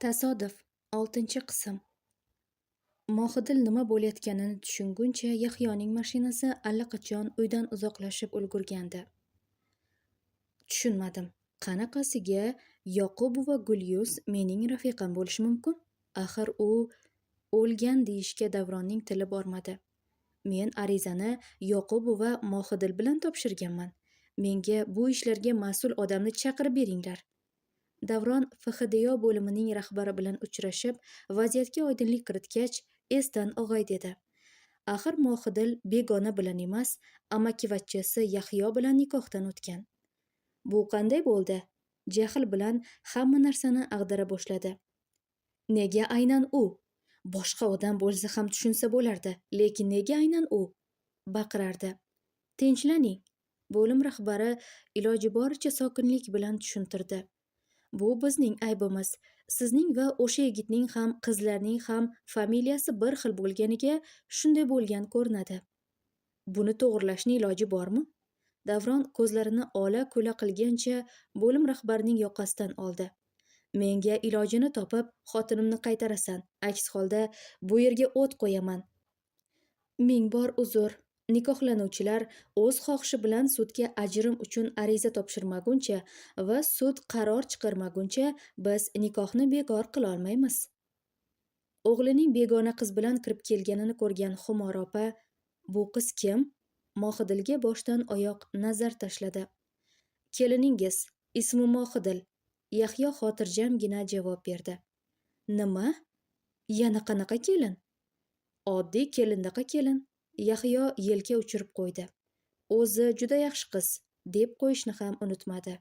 Tasodif 6-qism. Mohidil nima bo'layotganini tushunguncha Yahyoning mashinasi allaqachon uydan uzoqlashib ulgurgandi. Tushunmadim. Qanaqasiga Yoqub va Gulyuz mening rafiqam bo'lishi mumkin? Axir u o'lgan deyishga Davronning tili bormadi. Men arizani Yoqub va Mohidil bilan topshirganman. Menga bu ishlarga mas'ul odamni chaqirib beringlar. Davron FHDYO bo'limining rahbari bilan uchrashib, vaziyatga oydinlik kiritgach, esdan og'ay dedi. Axir Mohidil begona bilan emas, amakivachchasi Yahyo bilan nikohdan o'tgan. Bu qanday bo'ldi? Jahl bilan hamma narsani ag'dara boshladi. Nega aynan u? Boshqa odam bo'lsa ham tushunsa bo'lardi, lekin nega aynan u? Baqirardi. Tinchlaning. Bo'lim rahbari iloji boricha sokinlik bilan tushuntirdi. Bu bizning aybimiz. Sizning va o'sha yigitning ham, qizlarning ham familiyasi bir xil bo'lganiga shunday bo'lgan ko'rinadi. Buni to'g'rilashning iloji bormi? Davron ko'zlarini ola-kula qilgancha bo'lim rahbarining yoqasidan oldi. Menga ilojini topib, xotinimni qaytarasan. Aks holda bu yerga o't qo'yaman. Ming bor uzr. Nikohlanuvchilar o'z xohishi bilan sudga ajrim uchun ariza topshirmaguncha va sud qaror chiqarmaguncha biz nikohni bekor qila olmaymiz. O'g'lining begona qiz bilan kirib kelganini ko'rgan Xumor opa, bu qiz kim? Mohidilga boshdan oyoq nazar tashladi. Keliningiz, ismi Mohidil. Yahyo xotirjamgina javob berdi. Nima? Yana qanaqa kelin? Oddiy kelindaqa kelin. Yahyo yelka uchirib qo'ydi. O'zi juda yaxshi qiz, deb qo'yishni ham unutmadi.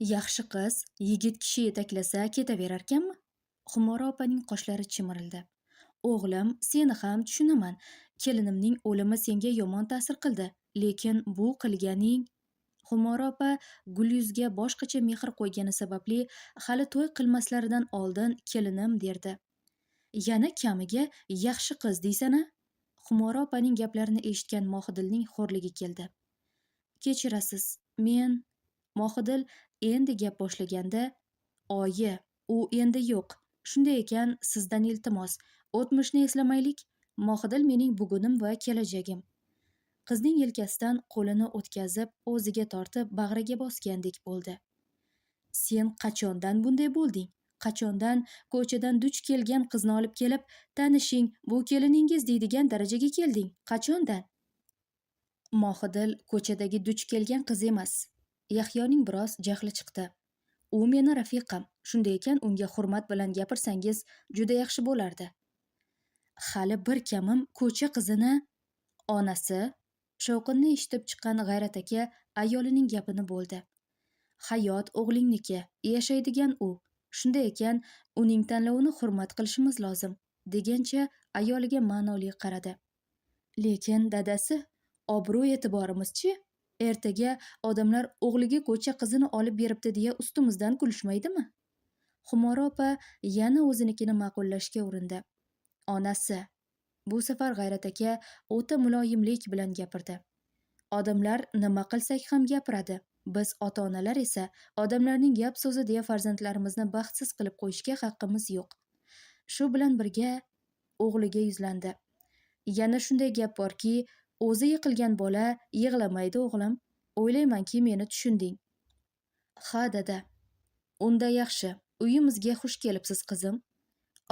Yaxshi qiz yigit kishi yetaklasa ketaverarkanmi? Xumora opaning qoshlari chimirildi. O'g'lim, seni ham tushunaman. Kelinimning o'limi senga yomon ta'sir qildi, lekin bu qilganing... Xumora opa Gulyuzga boshqacha mehr qo'ygani sababli hali to'y qilmaslaridan oldin kelinim derdi. Yana kamiga yaxshi qiz deysana? Xumora opaning gaplarini eshitgan Mohidilning xo'rligi keldi. Kechirasiz, men... Mohidil endi gap boshlaganda, oyi, u endi yo'q. Shunday ekan, sizdan iltimos, o'tmishni eslamaylik. Mohidil mening bugunim va kelajagim. Qizning yelkasidan qo'lini o'tkazib, o'ziga tortib, bag'riga bosgandek bo'ldi. Sen qachondan bunday bo'lding? Qachondan ko'chadan duch kelgan qizni olib kelib, tanishing, bu keliningiz deydigan darajaga kelding? Qachondan? Mohidil ko'chadagi duch kelgan qiz emas. Yahyoning biroz jahli chiqdi. U meni rafiqam. Shunday ekan, unga hurmat bilan gapirsangiz juda yaxshi bo'lardi. Hali bir kamim ko'cha qizini... Onasi shovqinni eshitib chiqqan G'ayrat aka ayolining gapini bo'ldi. Hayot o'g'lingniki, yashaydigan u. Shunday ekan, uning tanlovini hurmat qilishimiz lozim, degancha ayoliga ma'noli qaradi. Lekin dadasi, obro' e'tiborimiz-chi? Ertaga odamlar o'g'liga ko'cha qizini olib beribdi deya ustimizdan kulishmaydimi? Xumora opa yana o'zinikini ma'qullashga urindi. Onasi, bu safar G'ayrat aka o'ta muloyimlik bilan gapirdi. Odamlar nima qilsak ham gapiradi. Biz ota-onalar esa odamlarning gap so'zi deya farzandlarimizni baxtsiz qilib qo'yishga haqqimiz yo'q. Shu bilan birga o'g'liga yuzlandi. Yana shunday gap borki, o'zi yiqilgan bola yig'lamaydi o'g'lim. O'ylaymanki meni tushunding. Ha dada. Unda yaxshi. Uyimizga xush kelibsiz qizim.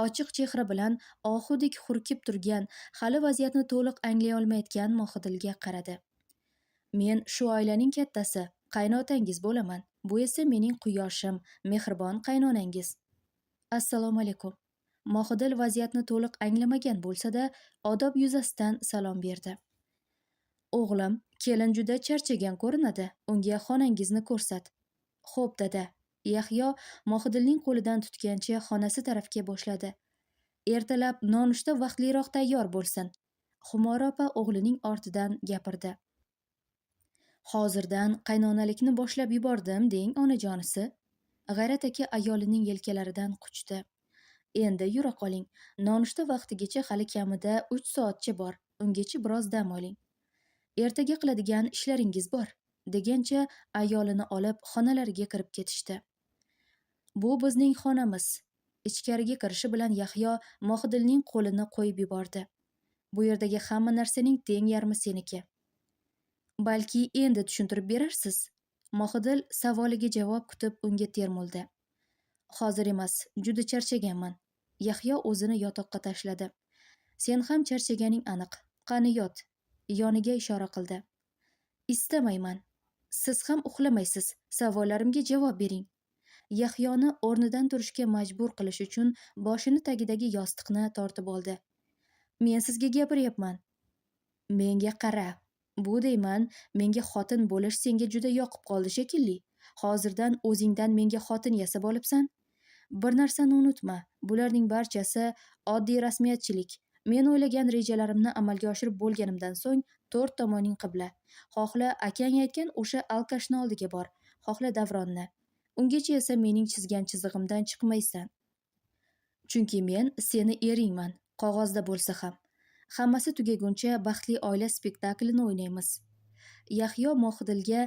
Ochiq chehra bilan ohudek hurkib turgan, hali vaziyatni to'liq anglay olmayotgan Mohidilga qaradi. Men shu oilaning kattasi, qaynotangiz bo'laman. Bu esa mening quyoshim, mehribon qaynonangiz. Assalomu alaykum. Mohidil vaziyatni to'liq anglamagan bo'lsa-da, odob yuzasidan salom berdi. O'g'lim, kelin juda charchagan ko'rinadi. Unga xonangizni ko'rsat. Xo'p, dada. Yahyo Mohidilning qo'lidan tutgancha xonasi tarafga boshladi. Ertalab nonushta vaqtliroq tayyor bo'lsin. Xumora opa o'g'lining ortidan gapirdi. Hozirdan qaynonalikni boshlab yubordim deng onajonisi. G'ayrat aka ayolining yelkalaridan quchdi. Endi yura qoling. Nonushta vaqtigacha hali kamida 3 soatcha bor. Ungacha biroz dam oling. Ertaga qiladigan ishlaringiz bor, degancha ayolini olib xonalariga kirib ketishdi. Bu bizning xonamiz. Ichkariga kirishi bilan Yahyo Mohidilning qo'lini qo'yib yubordi. Bu yerdagi hamma narsaning teng yarmi seniki. Balki endi tushuntirib berarsiz? Mohidil savoliga javob kutib unga termuldi. Hozir emas, juda charchaganman. Yahyo o'zini yotoqqa tashladi. Sen ham charchaganing aniq. Qani yot. Yoniga ishora qildi. Istamayman. Siz ham uxlamaysiz. Savollarimga javob bering. Yahyoni o'rnidan turishga majbur qilish uchun boshini tagidagi yostiqni tortib oldi. Men sizga gapiryapman. Menga qara. Bu deyman, menga xotin bo'lish senga juda yoqib qoldi shekilli. Hozirdan o'zingdan menga xotin yasab olibsan. Bir narsani unutma, bularning barchasi oddiy rasmiyatchilik. Men o'ylagan rejalarimni amalga oshirib bo'lganimdan so'ng to'rt tomoning qibla. Xohla akang aytgan o'sha alkashni oldiga bor, xohla Davronni. Ungacha esa mening chizgan chizig'imdan chiqmaysan. Chunki men seni eringman, qog'ozda bo'lsa ham. Hammasi tugaguncha baxtli oila spektaklini o'ynaymiz. Yahyo Mohidilga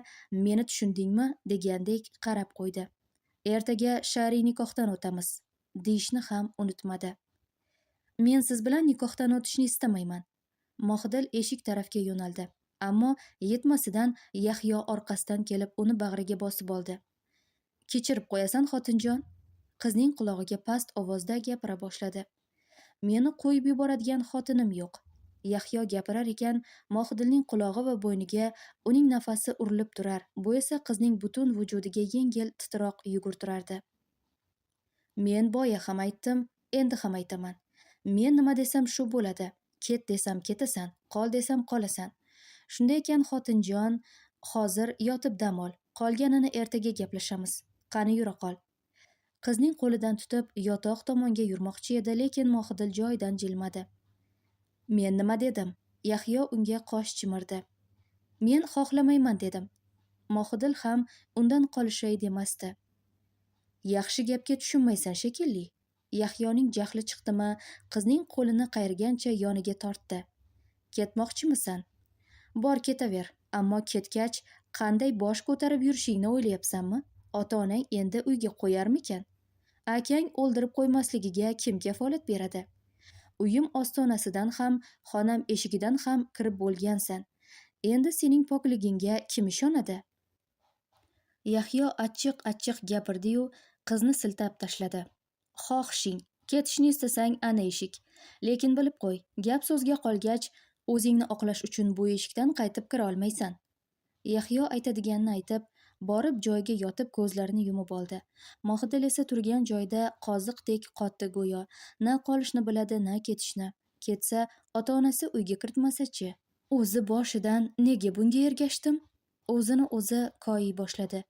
meni tushundingmi degandek qarab qo'ydi. Ertaga shar'iy nikohdan o'tamiz, deyishni ham unutmadi. Men siz bilan nikohdan o'tishni istamayman. Mohidil eshik tarafga yo'naldi. Ammo yetmasidan Yahyo orqasidan kelib uni bag'riga bosib oldi. Kechirib qo'yasan xotinjon? Qizning qulog'iga past ovozda gapira boshladi. Meni qo'yib yuboradigan xotinim yo'q. Yahyo gapirar ekan, Mohidilning qulog'i va bo'yniga uning nafasi urilib turar. Bu esa qizning butun vujudiga yengil titroq yugurtirardi. Men boya ham aytdim, endi ham aytaman. Men nima desam shu bo'ladi. Ket desam ketasan, qol desam qolasan. Shunday ekan xotinjon, hozir yotib dam ol. Qolganini ertaga gaplashamiz. Qani yura qol. Qizning qo'lidan tutib yotoq tomonga yurmoqchi edi, lekin Mohidil joyidan jilmadi. Men nima dedim? Yahyo unga qosh chimirdi. Men xohlamayman dedim. Mohidil ham undan qolishay demasdi. Yaxshi gapga tushunmaysan shekilli. Yahyoning jahli chiqdimi, qizning qo'lini qayirgancha yoniga tortdi. Ketmoqchimisan? Bor ketaver, ammo ketgach qanday bosh ko'tarib yurishingni o'ylayapsanmi? Ota-onang endi uyga qo'yarmikan? Akang o'ldirib qo'ymasligiga kim kafolat beradi? Uyim ostonasidan ham, xonam eshigidan ham kirib bo'lgansan. Endi sening pokligingga kim ishonadi? Yahyo achchiq-achchiq gapirdi-yu, qizni siltab tashladi. Xohishing, ketishni istasang ana eshik. Lekin bilib qo'y, gap so'zga qolgach, o'zingni oqlash uchun bu eshikdan qaytib kira olmaysan. Yahyo aytadiganini aytib, borib joyiga yotib ko'zlarini yumib oldi. Mohidil esa turgan joyda qoziqdek qotdi go'yo. Na qolishni biladi, na ketishni. Ketsa, ota-onasi uyga kiritmasa-chi? O'zi boshidan nega bunga ergashdim? O'zini o'zi koyiy boshladi.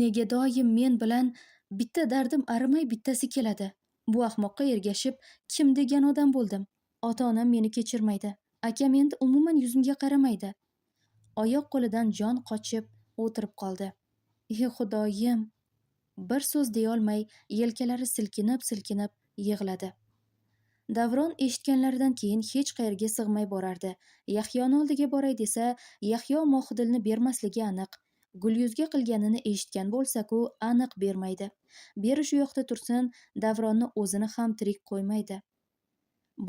Nega doim men bilan bitta dardim arimay bittasi keladi? Bu ahmoqqa ergashib kim degan odam bo'ldim? Ota-onam meni kechirmaydi. Akam endi umuman yuzimga qaramaydi. Oyoq qo'lidan jon qochib o'tirib qoldi. Xudoyim! Bir so'z deya olmay, yelkalari silkinib-silkinib yig'ladi. Davron eshitganlaridan keyin hech qayerga sig'may borardi. Yahyoni oldiga boray desa, Yahyo Mohidilni bermasligi aniq. Gulyuzga qilganini eshitgan bo'lsa-ku, aniq bermaydi. Berish u yoqda tursin, Davronni o'zini ham tirik qo'ymaydi.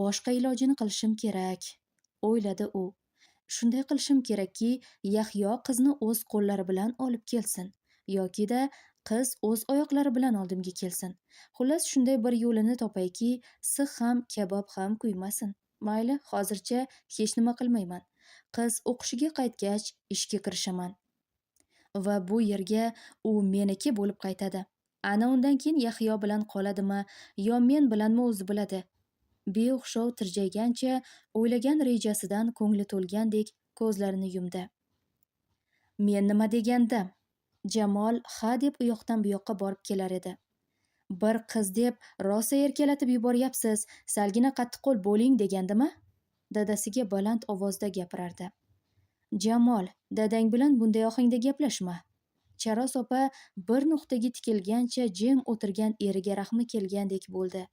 Boshqa ilojini qilishim kerak, o'yladi u. Shunday qilishim kerakki, Yahyo qizni o'z qo'llari bilan olib kelsin, yoki-da qiz o'z oyoqlari bilan oldimga kelsin. Xullas shunday bir yo'lini topayki, six ham, kabob ham kuymasin. Mayli, hozircha hech nima qilmayman. Qiz o'qishiga qaytgach, ishga kirishaman. Va bu yerga u meniki bo'lib qaytadi. Ana undan keyin Yahyo bilan qoladimi, yo men bilanmi o'zi biladi. Beo'xshov tirjaygancha o'ylagan rejasidan ko'ngli to'lgandek ko'zlarini yumdi. Men nima degandim? Jamol ha deb u yoqdan bu yoqqa borib kelar edi. Bir qiz deb rosa erkalatib yuboryapsiz, salgina qattiqqo'l bo'ling degandimi? Dadasiga baland ovozda gapirardi. Jamol, dadang bilan bunday ohangda gaplashma. Charos opa bir nuqtaga tikilgancha jim o'tirgan eriga rahmi kelgandek bo'ldi.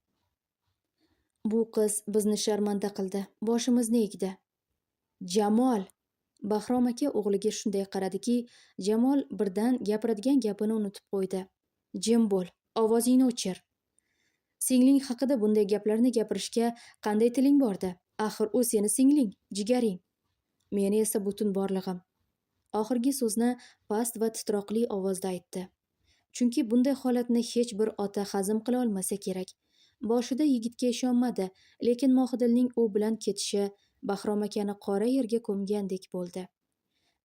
Bu qiz bizni sharmanda qildi, boshimizni egdi. Jamol! Bahrom aka o'g'liga shunday qaradiki, Jamol birdan gapiradigan gapini unutib qo'ydi. Jim bo'l, ovozingni o'chir. Singling haqida bunday gaplarni gapirishga qanday tiling bordi? Axir u seni singling, jigaring. Meni esa butun borlig'im. Oxirgi so'zni past va titroqli ovozda aytdi. Chunki bunday holatni hech bir ota hazm qila olmasa kerak. Boshida yigitga ishonmadi, lekin Mohidilning u bilan ketishi Bahrom akani qora yerga ko'mgandek bo'ldi.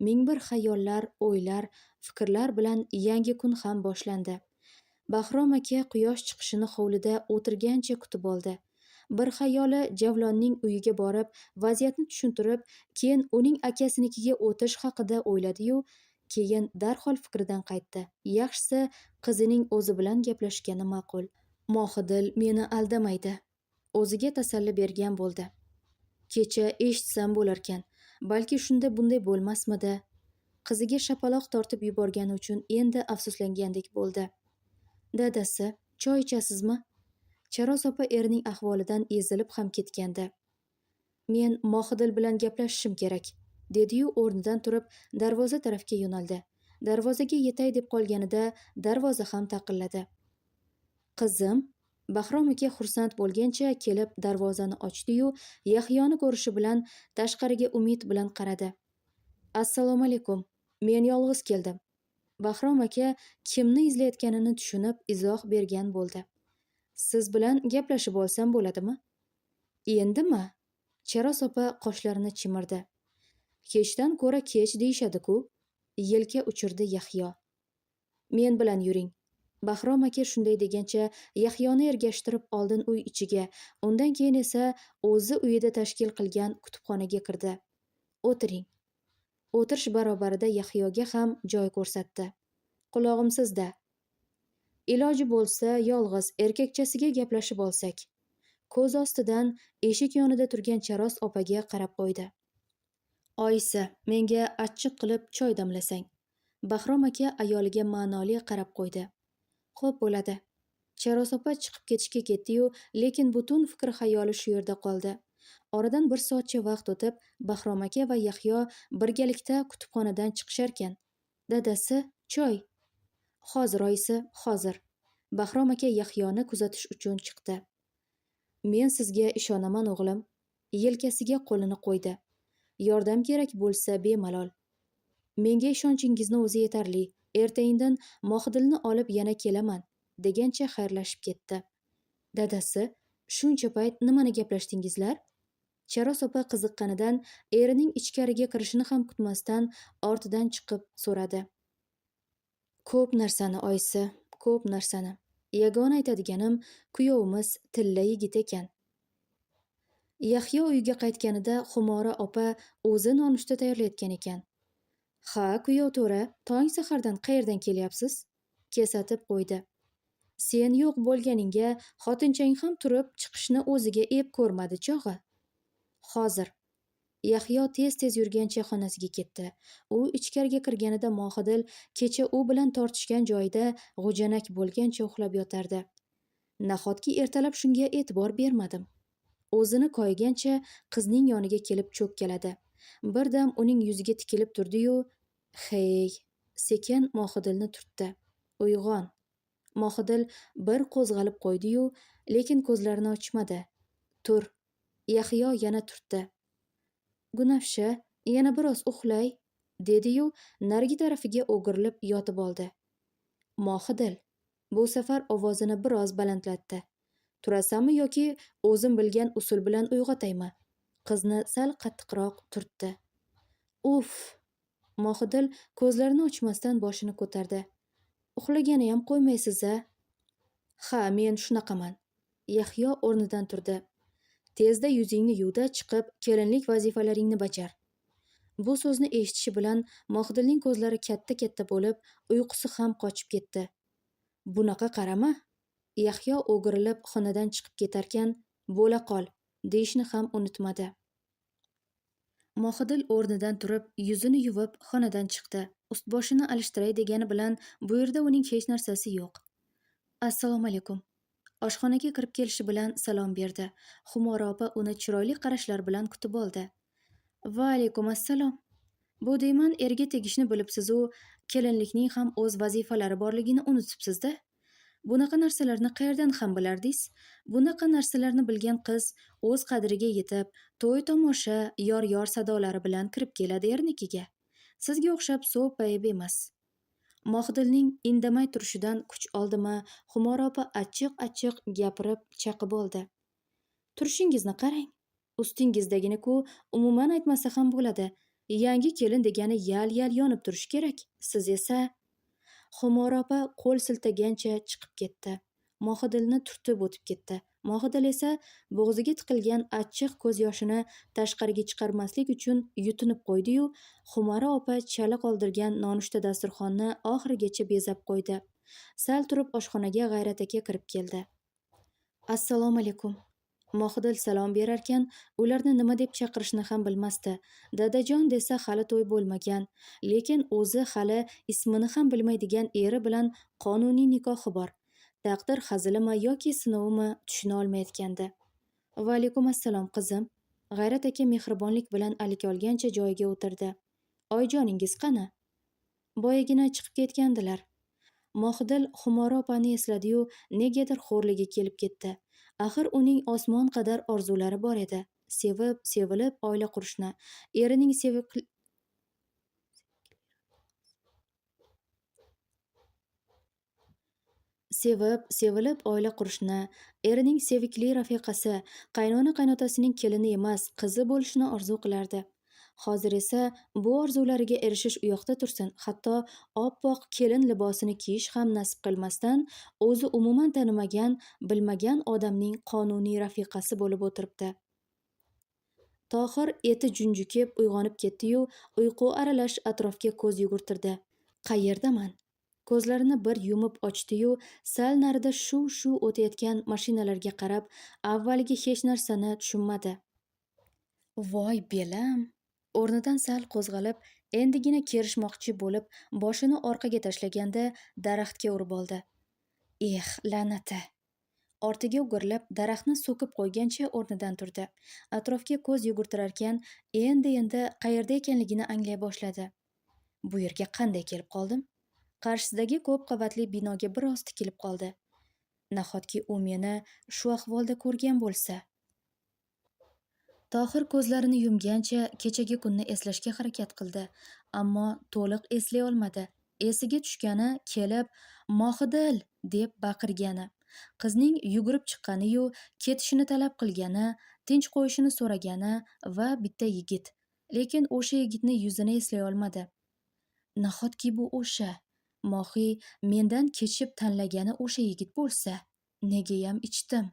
Ming bir xayollar, o'ylar, fikrlar bilan yangi kun ham boshlandi. Bahrom aka quyosh chiqishini hovlida o'tirgancha kutib oldi. Bir xayoli Javlonning uyiga borib, vaziyatni tushuntirib, keyin uning akasinikiga o'tish haqida o'yladi-yu, keyin darhol fikridan qaytdi. Yaxshisi, qizining o'zi bilan gaplashgani ma'qul. Mohidil meni aldamaydi. O'ziga tasalli bergan bo'ldi. Kecha eshitsam bo'larkan, balki shunda bunday bo'lmasmidi? Qiziga shapaloq tortib yuborgani uchun endi afsuslangandek bo'ldi. Dadasi, choy ichasizmi? Charos opa erining ahvolidan ezilib ham ketgandi. Men Mohidil bilan gaplashishim kerak, dedi-yu o'rnidan turib darvoza tarafga yo'naldi. Darvozaga yetay deb qolganida darvoza ham taqilladi. Qizim, Bahrom aka xursand bo'lgancha kelib darvozani ochdi-yu, Yahyoni ko'rishi bilan tashqariga umid bilan qaradi. Assalomu alaykum. Men yolg'iz keldim. Bahrom aka kimni izlayotganini tushunib izoh bergan bo'ldi. Siz bilan gaplashib olsam bo'ladimi? Endimi? Charos opa qoshlarini chimirdi. Kechdan ko'ra kech deyishadi-ku. Yelka uchirdi Yahyo. Men bilan yuring. Bahrom aka shunday degancha Yahyoni ergashtirib oldin uy ichiga, undan keyin esa o'zi uyida tashkil qilgan kutubxonaga kirdi. O'tiring. O'tirish barobarida Yahyoga ham joy ko'rsatdi. Qulog'im sizda. Iloji bo'lsa yolg'iz erkakchasiga gaplashib olsak. Ko'z ostidan eshik yonida turgan Charos opaga qarab qo'ydi. Oyisi, menga achchiq qilib choy damlasang. Bahrom aka ayoliga ma'noli qarab qo'ydi. Xo'p bo'ladi. Charos opa chiqib ketishga ketdi-yu, lekin butun fikr xayoli shu yerda qoldi. Oradan bir soatcha vaqt o'tib, Bahrom aka va Yahyo birgalikda kutubxonadan chiqisharkan. Dadasi, choy. Hozir oyisi, hozir. Bahrom aka Yahyoni kuzatish uchun chiqdi. Men sizga ishonaman o'g'lim. Yelkasiga qo'lini qo'ydi. Yordam kerak bo'lsa bemalol. Menga ishonchingizni o'zi yetarli. Ertayindan Mohidilni olib yana kelaman, degancha xayrlashib ketdi. Dadasi, shuncha payt nimani gaplashdingizlar? Charos opa qiziqqanidan erining ichkariga kirishini ham kutmasdan ortidan chiqib so'radi. Ko'p narsani oyisi, ko'p narsani. Yagona aytadiganim, kuyovimiz tilla yigit ekan. Yahyo uyiga qaytganida Xumora opa o'zi nonushta tayyorlayotgan ekan. Ha, kuyov to'ra, tong sahardan qayerdan kelyapsiz? Kesatib qo'ydi. Sen yo'q bo'lganingga xotinchang ham turib chiqishni o'ziga ep ko'rmadi chog'i. Hozir. Yahyo tez-tez yurgancha xonasiga ketdi. U ichkariga kirganida Mohidil kecha u bilan tortishgan joyida g'ujanak bo'lgancha uxlab yotardi. Nahotki ertalab shunga e'tibor bermadim. O'zini koygancha qizning yoniga kelib cho'kkaladi. Birdam uning yuziga tikilib turdi-yu, "Hey", sekin Mohidilni turtdi. "Uyg'on." Mohidil bir qo'zg'alib qo'ydi-yu, lekin ko'zlarini ochmadi. "Tur." Yahyo yana turtdi. "Gunafsha, yana biroz uxlay", dedi-yu, narigi tarafiga o'girilib yotib oldi. Mohidil bu safar ovozini biroz balandlatdi. "Turasanmi yoki o'zim bilgan usul bilan uyg'otaymi?" Qizni sal qattiqroq turtdi. "Uf!" Mohidil ko'zlarini ochmasdan boshini ko'tardi. "Uxlagani ham qo'ymaysiz-a?" "Ha, men shunaqaman." Yahyo o'rnidan turdi. "Tezda yuzingni yuv-da chiqib, kelinlik vazifalaringni bajar." Bu so'zni eshitishi bilan Mohidilning ko'zlari katta-katta bo'lib, uyqusi ham qochib ketdi. "Bunaqa qarama." Yahyo o'girilib xonadan chiqib ketarkan, "Bo'la qol", deyishni ham unutmadi. Mohidil o'rnidan turib, yuzini yuvib, xonadan chiqdi. Ust-boshini alishtiray degani bilan bu yerda uning hech narsasi yo'q. "Assalomu alaykum." Oshxonaga kirib kelishi bilan salom berdi. Xumora opa uni chiroyli qarashlar bilan kutib oldi. "Va alaykum assalom. Bu deyman, erga tegishni bilibsiz-u, kelinlikning ham o'z vazifalari borligini unutibsiz-da. Bunaqa narsalarni qayerdan ham bilardingiz? Bunaqa narsalarni bilgan qiz o'z qadriga yetib, to'y tomosha, yor-yor sadolari bilan kirib keladi ernikiga. Sizga o'xshab so'ppayib emas. Mohidilning indamay turishidan kuch oldimi, Xumora opa achchiq-achchiq gapirib chaqib oldi. Turishingizni qarang. Ustingizdagini-ku umuman aytmasa ham bo'ladi. Yangi kelin degani yal-yal yonib turishi kerak. Siz esa Xumora opa qo'l siltagancha chiqib ketdi. Mohidilni turtib o'tib ketdi. Mohidil esa bo'g'ziga tiqilgan achchiq ko'z yoshini tashqariga chiqarmaslik uchun yutinib qo'ydi-yu, Xumora opa chala qoldirgan nonushta dasturxonni oxirigacha bezab qo'ydi. Sal turib oshxonaga G'ayrat aka kirib keldi. Assalomu alaykum. Mohidil salom berarkan, ularni nima deb chaqirishni ham bilmasdi. Dadajon desa hali to'y bo'lmagan, lekin o'zi hali ismini ham bilmaydigan eri bilan qonuniy nikohi bor. Taqdir hazilimi yoki sinovimi tushuna olmayotgandi. Va alaykum assalom qizim. G'ayrat aka mehribonlik bilan alik olgancha joyiga o'tirdi. Oyijoningiz qani? Boyagina chiqib ketgandilar. Mohidil Xumora opani esladi-yu, negadir xo'rligi kelib ketdi. Axir uning osmon qadar orzulari bor edi. Sevib, sevilib oila qurishni, erining sevikli rafiqasi, qaynona-qaynotasining kelini emas, qizi bo'lishini orzu qilardi. Hozir esa bu orzulariga erishish u yoqda tursin, hatto oppoq kelin libosini kiyish ham nasib qilmasdan, o'zi umuman tanimagan, bilmagan odamning qonuniy rafiqasi bo'lib o'tiribdi. Tohir eti junjukib uyg'onib ketdi-yu, uyqu aralash atrofga ko'z yugurtirdi. Qayerdaman? Ko'zlarini bir yumib ochdi-yu, sal narida shuv-shuv o'tayotgan mashinalarga qarab, avvaliga hech narsani tushunmadi. Voy belam! O'rnidan sal qo'zg'alib, endigina kerishmoqchi bo'lib, boshini orqaga tashlaganda daraxtga urib oldi. La'nati! Ortiga o'girilib, daraxtni so'kib qo'ygancha o'rnidan turdi. Atrofga ko'z yugurtirarkan, endi qayerda ekanligini anglay boshladi. Bu yerga qanday kelib qoldim? Qarshisidagi ko'p qavatli binoga biroz tikilib qoldi. Nahotki u meni shu ahvolda ko'rgan bo'lsa? Tohir ko'zlarini yumgancha kechagi kunni eslashga harakat qildi, ammo to'liq eslay olmadi. Esiga tushgani kelib, "Mohidil!" deb baqirgani, qizning yugurib chiqqani-yu, ketishini talab qilgani, tinch qo'yishini so'ragani va bitta yigit. Lekin o'sha yigitni yuzini eslay olmadi. Nahotki bu o'sha Mohi mendan kechib tanlagani o'sha yigit bo'lsa, negayam ichdim.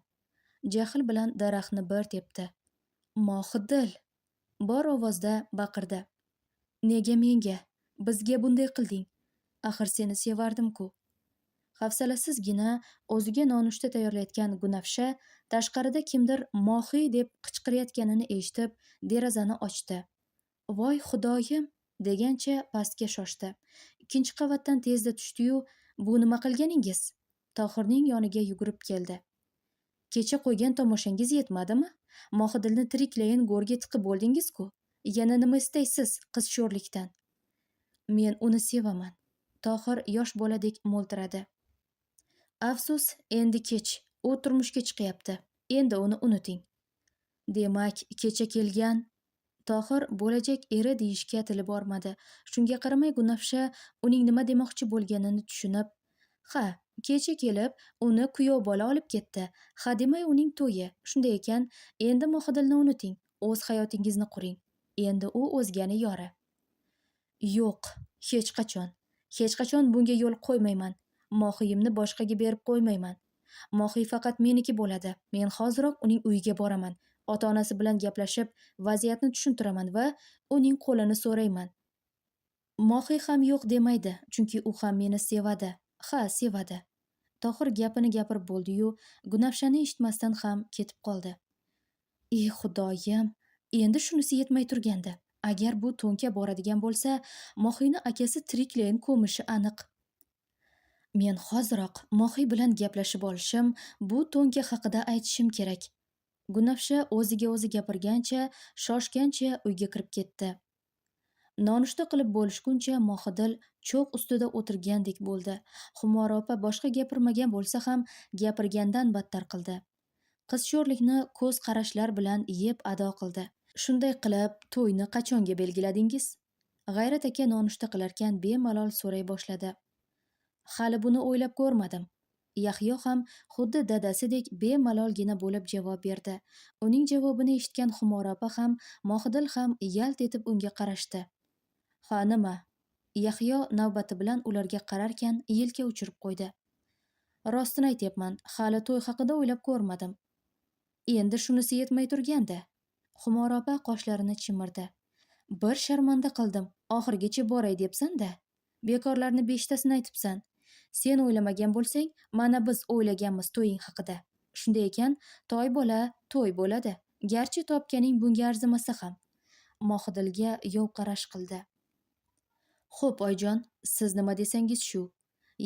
Jahl bilan daraxtni bir tepdi. Mohidil! Bor ovozda baqirdi. Nega menga? Bizga bunday qilding? Axir seni sevardim-ku. Hafsalasizgina o'ziga nonushta tayyorlayotgan Gunafsha tashqarida kimdir Mohi deb qichqirayotganini eshitib, derazani ochdi. Voy xudoyim! Degancha pastga shoshdi. Ikkinchi qavatdan tezda tushdi-yu, bu nima qilganingiz? Tohirning yoniga yugurib keldi. Kecha qo'ygan tomoshangiz yetmadimi? Mohidilni tiriklayin go'rga tiqib bo'ldingiz-ku. Yana nima istaysiz qiz sho'rlikdan? Men uni sevaman. Tohir yosh boladek mo'ltiradi. Afsus, endi kech. U turmushga chiqyapti. Endi uni unuting. Demak, kecha kelgan Tohir bo'lajak eri deyishga tili bormadi. Shunga qaramay Gunafsha uning nima demoqchi bo'lganini tushunib, "Ha, kecha kelib uni kuyov bola olib ketdi. Ha demay uning to'yi. Shunday ekan, endi Mohidilni unuting. O'z hayotingizni quring. Endi u o'zgani yori." Yo'q, hech qachon. Hech qachon bunga yo'l qo'ymayman. Mohiyimni boshqaga berib qo'ymayman. Mohiy faqat meniki bo'ladi. Men hoziroq uning uyiga boraman. Ota-onasi bilan gaplashib, vaziyatni tushuntiraman va uning qo'lini so'rayman. Mohiy ham yo'q demaydi, chunki u ham meni sevadi. Ha, sevadi. Tohir gapini gapirib bo'ldi-yu, Gunafshani eshitmasdan ham ketib qoldi. Xudoyim, endi shunisi yetmay turgandi. Agar bu to'nka boradigan bo'lsa, Mohiyni akasi tiriklayin ko'mishi aniq. Men hoziroq Mohiy bilan gaplashib olishim, bu to'nka haqida aytishim kerak. Gunafsha o'ziga o'zi gapirgancha, shoshgancha uyga kirib ketdi. Nonushta qilib bo'lishguncha Mohidil cho'g' ustida o'tirgandek bo'ldi. Xumora opa boshqa gapirmagan bo'lsa ham gapirgandan battar qildi. Qiz sho'rlikni ko'z qarashlar bilan yeb ado qildi. Shunday qilib, to'yni qachonga belgiladingiz? G'ayrat aka nonushta qilarkan bemalol so'ray boshladi. Hali buni o'ylab ko'rmadim. Yahyo ham xuddi dadasidek bemalolgina bo'lib javob berdi. Uning javobini eshitgan Xumora opa ham, Mohidil ham yalt etib unga qarashdi. Ha, nima? Yahyo navbati bilan ularga qararkan yelka uchirib qo'ydi. Rostini aytyapman, hali to'y haqida o'ylab ko'rmadim. Endi shunisi yetmay turganda. Xumora opa qoshlarini chimirdi. Bir sharmanda qildim. Oxirgacha boray debsan-da. Bekorlarni 5tasini aytibsan. Sen o'ylamagan bo'lsang, mana biz o'ylaganmiz to'ying haqida. Shunday ekan, toy bola, to'y bo'ladi. Garchi topganing bunga arzimasa ham. Mohidilga yov qarash qildi. Xo'p, oyijon, siz nima desangiz shu.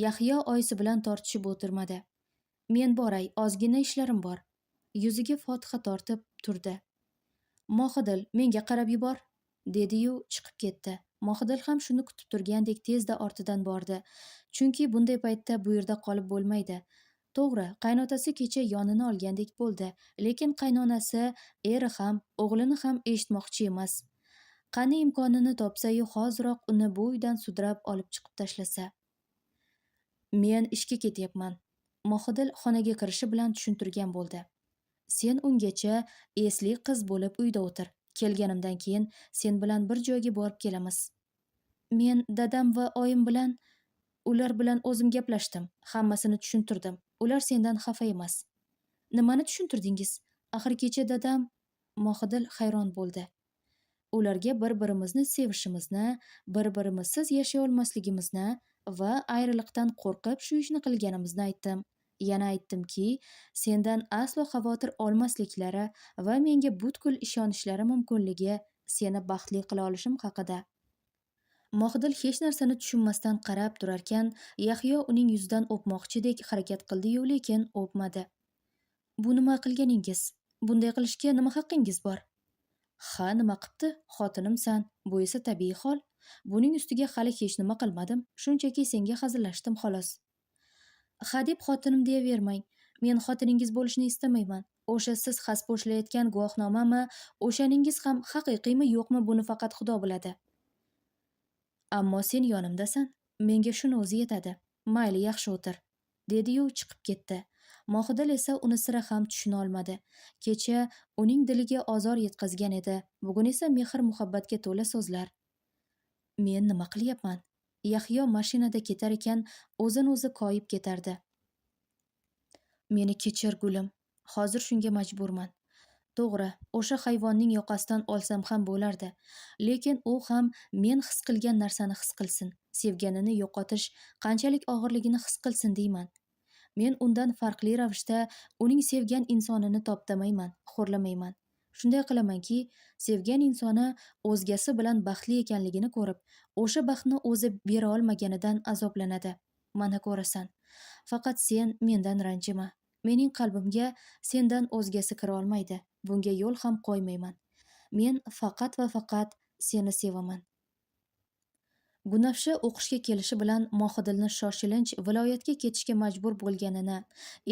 Yahyo oyisi bilan tortishib o'tirmadi. Men boray, ozgina ishlarim bor. Yuziga fotiha tortib turdi. Mohidil, menga qarab yubor, dedi-yu chiqib ketdi. Mohidil ham shuni kutib turgandek tezda ortidan bordi. Chunki bunday paytda bu yerda qolib bo'lmaydi. To'g'ri, qaynotasi kecha yonini olgandek bo'ldi, lekin qaynonasi eri ham, o'g'lini ham eshitmoqchi emas. Qani imkonini topsa-yu hoziroq uni bu uydan sudrab olib chiqib tashlasa. Men ishga ketyapman. Mohidil xonaga kirishi bilan tushuntirgan bo'ldi. Sen ungacha esli qiz bo'lib uyda o'tir. Kelganimdan keyin sen bilan bir joyga borib kelamiz. Men dadam va oyim bilan ular bilan o'zim gaplashdim. Hammasini tushuntirdim. Ular sendan xafa emas. Nimani tushuntirdingiz? Axir kecha dadam... Mohidil hayron bo'ldi. Ularga bir-birimizni sevishimizni, bir-birimizsiz yashay olmasligimizni va ayriliqdan qo'rqib shu ishni qilganimizni aytdim. Yana aytdimki, sendan aslo xavotir olmasliklari va menga butkul ishonishlari mumkinligi seni baxtli qila olishim haqida. Mohidil hech narsani tushunmasdan qarab turarkan, Yahyo uning yuzidan o'pmoqchidek harakat qildi-yu, lekin o'pmadi. Bu nima qilganingiz? Bunday qilishga nima haqqingiz bor? Ha, nima qipti? Xotinimsan. Bu esa tabiiy hol. Buning ustiga hali hech nima qilmadim. Shunchaki senga hazillashdim xolos. Ha deb xotinim deyavermang. Men xotiningiz bo'lishni istamayman. O'sha siz hasb bo'shlayotgan guvohnomami, o'shaningiz ham haqiqiymi yo'qmi, buni faqat Xudo biladi. Ammo sen yonimdasan. Menga shuni o'zi yetadi. Mayli, yaxshi o'tir, dedi-yu chiqib ketdi. Mohidil esa uni sira ham tushuna olmadi. Kecha uning diliga ozor yetkazgan edi. Bugun esa mehr-muhabbatga to'la so'zlar. Men nima qilyapman? Yahyo mashinada ketar ekan, o'zini o'zi koyib ketardi. Meni kechir, gulim. Hozir shunga majburman. To'g'ri, o'sha hayvonning yoqasidan olsam ham bo'lardi. Lekin u ham men his qilgan narsani his qilsin. Sevganini yo'qotish qanchalik og'irligini his qilsin deyman. Men undan farqli ravishda uning sevgan insonini toptamayman, xo'rlamayman. Shunday qilamanki, sevgan insoni o'zgasi bilan baxtli ekanligini ko'rib, o'sha baxtni o'zi bera olmaganidan azoblanadi. Mana ko'rasan. Faqat sen mendan ranjima. Mening qalbimga sendan o'zgasi kira olmaydi. Bunga yo'l ham qo'ymayman. Men faqat va faqat seni sevaman. Gunafshi o'qishga kelishi bilan Mohidilni shoshilinch viloyatga ketishga majbur bo'lganini,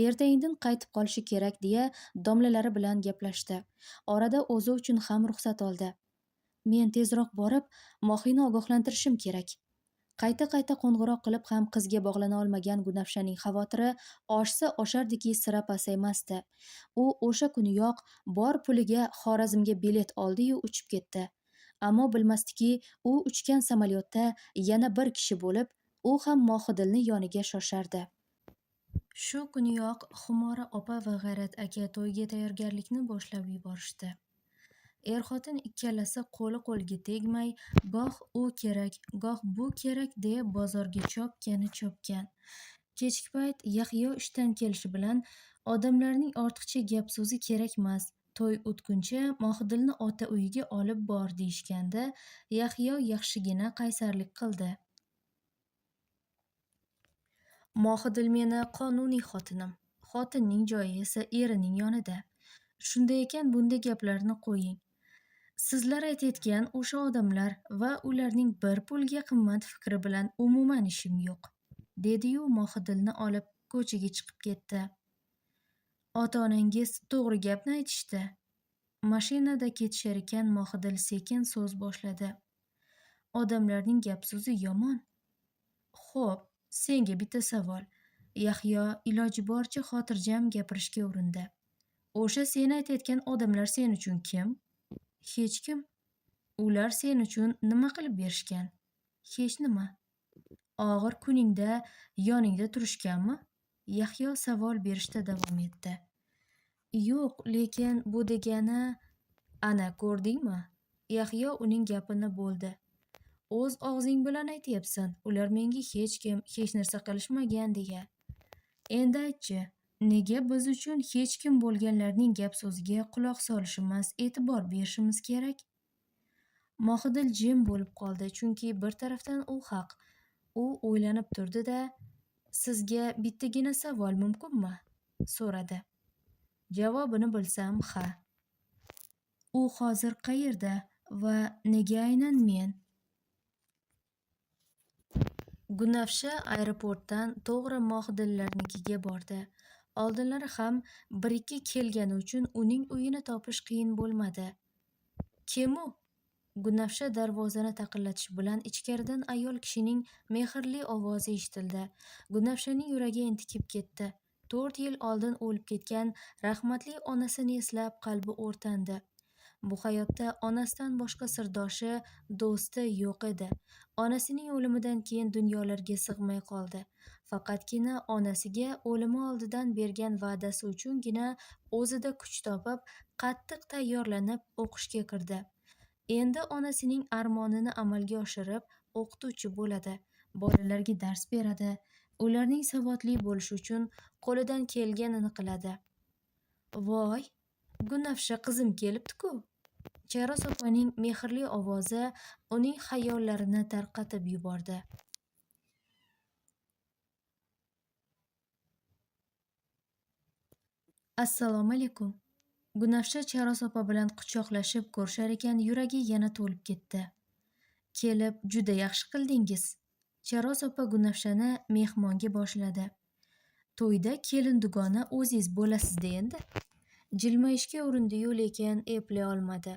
ertaindin qaytib qolishi kerak deya domlalari bilan gaplashdi. Orada o'zi uchun ham ruxsat oldi. Men tezroq borib, Mohini ogohlantirishim kerak. Qayta-qayta qo'ng'iroq qilib ham qizga bog'lana olmagan Gunafshaning xavotiri oshsa oshardiki sira pasaymasdi. U o'sha kuniyoq bor puliga Xorazmga bilet oldi-yu uchib ketdi. Ammo bilmasdiki, u uchgan samolyotda yana bir kishi bo'lib, u ham Mohidilni yoniga shoshardi. Shu kuniyoq Xumora opa va G'ayrat aka to'yga tayyorgarlikni boshlab yuborishdi. Er-xotin ikkalasi qo'li qo'lga tegmay, goh u kerak, goh bu kerak deya bozorga chopgan. Kechki payt Yahyo ishdan kelishi bilan odamlarning ortiqcha gap so'zi kerakmas. To'y o'tguncha Mohidilni ota uyiga olib bor deyishganda, Yahyo yaxshigina qaysarlik qildi. Mohidil meni qonuniy xotinim. Xotinning joyi esa erining yonida. Shunday ekan bunday gaplarni qo'ying. Sizlar aytayotgan o'sha odamlar va ularning bir pulga qimmat fikri bilan umuman ishim yo'q, dedi-yu Mohidilni olib ko'chaga chiqib ketdi. Ota-onangiz to'g'ri gapni aytishdi. Mashinada ketishar ekan Mohidil sekin so'z boshladi. Odamlarning gap-so'zi yomon. Xo'p, senga bitta savol. Yahyo iloji boricha xotirjam gapirishga urindi. O'sha sen aytayotgan odamlar sen uchun kim? Hech kim. Ular sen uchun nima qilib berishgan? Hech nima. Og'ir kuningda yoningda turishganmi? Yahyo savol berishda davom etdi. Yo'q, lekin bu degani... Ana, ko'rdingmi? Yahyo uning gapini bo'ldi. O'z og'zing bilan aytyapsan, ular menga hech kim, hech narsa qilishmagan degan. Endi aytchi, nega biz uchun hech kim bo'lganlarning gap-so'ziga quloq solishimiz, e'tibor berishimiz kerak? Mohidil jim bo'lib qoldi, chunki bir tarafdan u haq. U o'ylanib turdi-da, sizga bittagina savol mumkinmi? So'radi. Javobini bilsam, ha. U hozir qayerda va nega aynan men? Gunafsha aeroportdan to'g'ri Mohidillarnikiga bordi. Oldinlari ham bir-ikki kelgani uchun uning uyini topish qiyin bo'lmadi. Kim u? Gunafsha darvozani taqillatish bilan ichkaridan ayol kishining mehrli ovozi eshitildi. Gunafshaning yuragi entikib ketdi. 4 yil oldin o'lib ketgan rahmatli onasini eslab qalbi o'rtandi. Bu hayotda onasidan boshqa sirdoshi, do'sti yo'q edi. Onasining o'limidan keyin dunyolarga sig'may qoldi. Faqatgina onasiga o'limi oldidan bergan va'dasi uchungina o'zida kuch topib, qattiq tayyorlanib o'qishga kirdi. Endi onasining armonini amalga oshirib, o'qituvchi bo'ladi. Bolalarga dars beradi. Ularning savodli bo'lishi uchun qo'lidan kelganini qiladi. Voy, Gunafsha qizim kelibdi-ku. Charos opaning mehrli ovozi uning xayollarini tarqatib yubordi. Assalomu alaykum. Gunafsha Charos opa bilan quchoqlashib ko'rishar ekan, yuragi yana to'lib ketdi. Kelib, juda yaxshi qildingiz. Charos opa Gunafshani mehmonga boshladi. To'yda kelin dugona o'zingiz bo'lasiz-da endi. Jilmayishga urindi-yu, lekin eplay olmadi.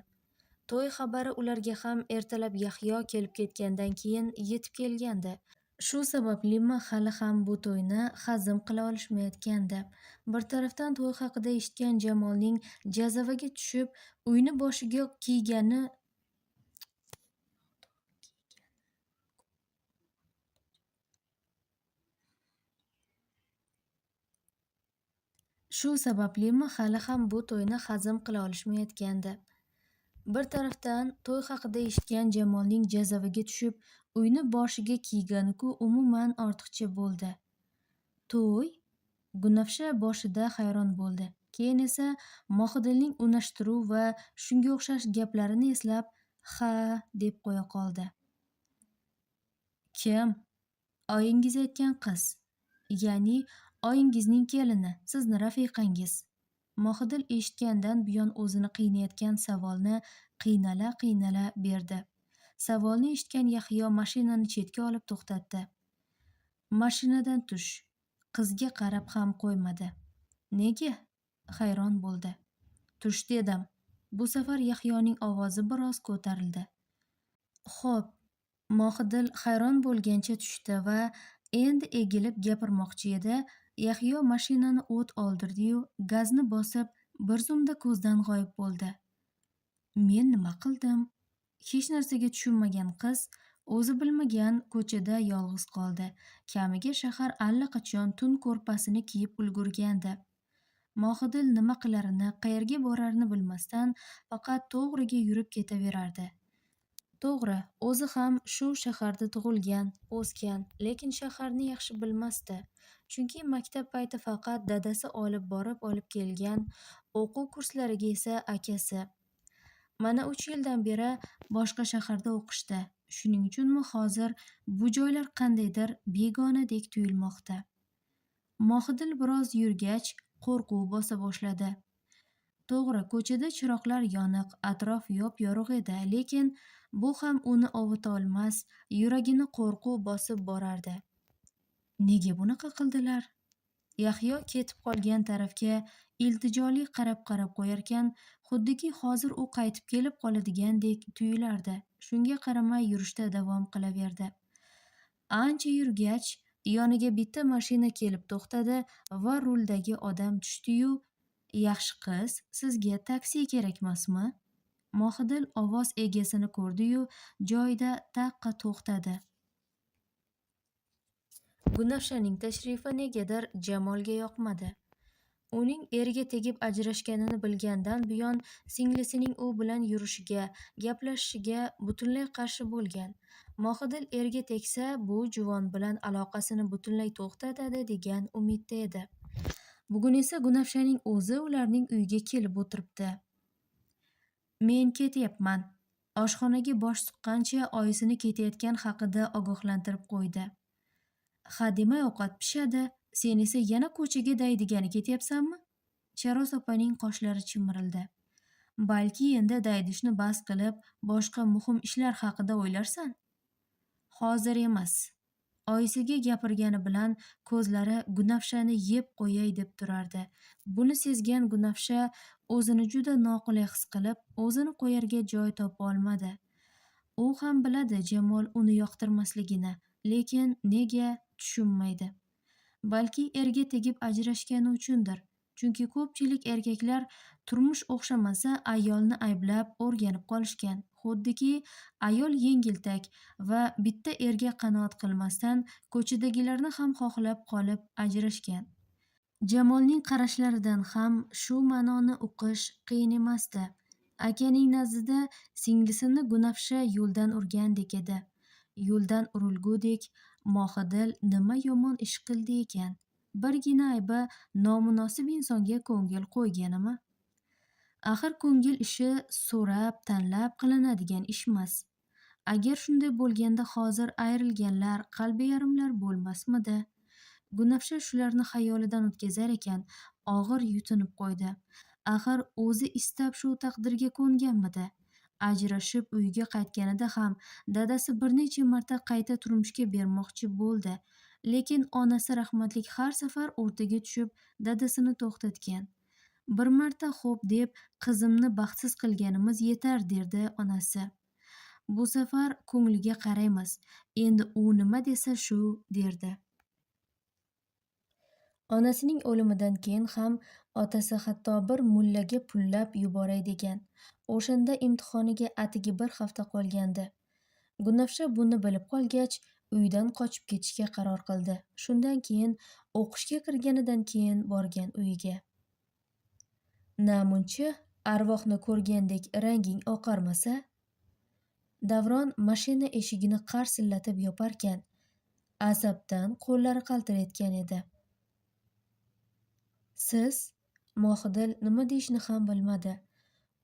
To'y xabari ularga ham ertalab Yahyo kelib ketgandan keyin yetib kelgandi. Shu sabablimi hali ham bu to'yni hazm qila olishmayotgandi. Bir tarafdan to'y haqida eshitgan Jamolning jazavaga tushib, uyni boshiga kiygani Shu sabablimi hali ham bu to'yni hazm qila olishmayotgandi. Bir tarafdan to'y haqida eshitgan Jamolning jazavaga tushib, uyni boshiga kiygani-ku umuman ortiqcha bo'ldi. To'y? Gunafsha boshida hayron bo'ldi. Keyin esa Mohidilning unashtiruv va shunga o'xshash gaplarini eslab, ha deb qo'ya qoldi. Kim? Oyingiz aytgan qiz. Ya'ni oyingizning kelini, sizni rafiqangiz. Mohidil eshitgandan buyon o'zini qiynayotgan savolni qiynala berdi. Savolni eshitgan Yahyo mashinani chetga olib to'xtatdi. Mashinadan tush. Qizga qarab ham qo'ymadi. Nega? Hayron bo'ldi. Tush dedim. Bu safar Yahyoning ovozi biroz ko'tarildi. Xo'p, Mohidil hayron bo'lgancha tushdi va endi egilib gapirmoqchi edi. Yahyo mashinani o't oldirdi-yu, gazni bosib, bir zumda ko'zdan g'oyib bo'ldi. Men nima qildim? Hech narsaga tushunmagan qiz o'zi bilmagan ko'chada yolg'iz qoldi. Kamiga shahar allaqachon tun ko'rpasini kiyib ulgurgandi. Mohidil nima qilarini, qayerga borarini bilmasdan faqat to'g'riga yurib ketaverardi. To'g'ri, o'zi ham shu shaharda tug'ilgan, o'sgan, lekin shaharni yaxshi bilmasdi. Chunki maktab payti faqat dadasi olib borib olib kelgan, o'quv kurslariga esa akasi. Mana 3 yildan beri boshqa shaharda o'qishda. Shuning uchunmi hozir bu joylar qandaydir begonadek tuyulmoqda. Mohidil biroz yurgach, qo'rquv bosa boshladi. To'g'ri, ko'chada chiroqlar yoniq, atrof yop-yorug' edi, lekin bu ham uni ovuta olmas, yuragini qo'rquv bosib borardi. Nega bunaqa qildilar? Yahyo ketib qolgan tarafga iltijoli qarab-qarab qo'yarkan, xuddiki hozir u qaytib kelib qoladigandek tuyulardi. Shunga qaramay yurishda davom qilaverdi. Ancha yurgach, yoniga bitta mashina kelib to'xtadi va ruldagi odam tushdi-yu, "Yaxshi qiz, sizga taksi kerakmasmi?" Mohidil ovoz egasini ko'rdi-yu, joyida taqqa to'xtadi. Gunafshaning tashrifi negadir Jamolga yoqmadi. Uning eriga tegib ajrashganini bilgandan buyon singlisining u bilan yurishiga, gaplashishiga butunlay qarshi bo'lgan. Mohidil eriga tegsa, bu juvon bilan aloqasini butunlay to'xtatadi degan umidda edi. Bugun esa Gunafshaning o'zi ularning uyiga kelib o'tiribdi. "Men ketyapman." Oshxonaga bosh suqqancha oyisini ketayotgan haqida ogohlantirib qo'ydi. "Hademay ovqat pishadi, sen esa yana ko'chaga daydigani ketyapsanmi?" Charos opaning qoshlari chimirildi. "Balki endi daydishni bas qilib, boshqa muhim ishlar haqida o'ylarsan?" "Hozir emas." Oyisiga gapirgani bilan ko'zlari Gunafshani yeb qo'yay deb turardi. Buni sezgan Gunafsha o'zini juda noqulay his qilib, o'zini qo'yarga joy topa olmadi. U ham biladi Jamol uni yoqtirmasligini, lekin nega tushunmaydi. Balki erga tegib ajrashgani uchundir. Chunki ko'pchilik erkaklar turmush o'xshamasa ayolni ayblab o'rganib qolishgan. Xuddiki ayol yengiltak va bitta erga qanoat qilmasdan ko'chadagilarni ham xohlab qolib ajrashgan. Jamolning qarashlaridan ham shu ma'noni uqish qiyin emasdi. Akaning nazdida singlisini Gunafsha yo'ldan urgandek edi. Yo'ldan urilgudek Mohidil nima yomon ish qildi ekan? Birgina aybi nomunosib insonga ko'ngil qo'yganimi? Axir ko'ngil ishi so'rab, tanlab qilinadigan ishmas. Agar shunday bo'lganda hozir ayrilganlar, qalbi yarimlar bo'lmasmidi? Gunafsha shularni xayolidan o'tkazar ekan, og'ir yutinib qo'ydi. Axir o'zi istab shu taqdirga ko'nganmidi? Ajrashib uyiga qaytganida ham dadasi bir necha marta qayta turmushga bermoqchi bo'ldi. Lekin onasi rahmatlik har safar o'rtaga tushib dadasini to'xtatgan. Bir marta xo'p deb qizimni baxtsiz qilganimiz yetar derdi onasi. Bu safar ko'ngliga qaraymiz. Endi u nima desa shu derdi. Onasining o'limidan keyin ham otasi hatto bir mullaga pullab yuboray degan. O'shanda imtihoniga atigi bir hafta qolgandi. Gunafsha buni bilib qolgach, uydan qochib ketishga qaror qildi. Shundan keyin o'qishga kirganidan keyin borgan uyiga. "Namuncha arvohni ko'rgandek ranging oqarmasa?" Davron mashina eshigini qarsillatib yoparkan, asabdan qo'llari qaltirayotgan edi. "Siz?" Mohidil nima deyishni ham bilmadi.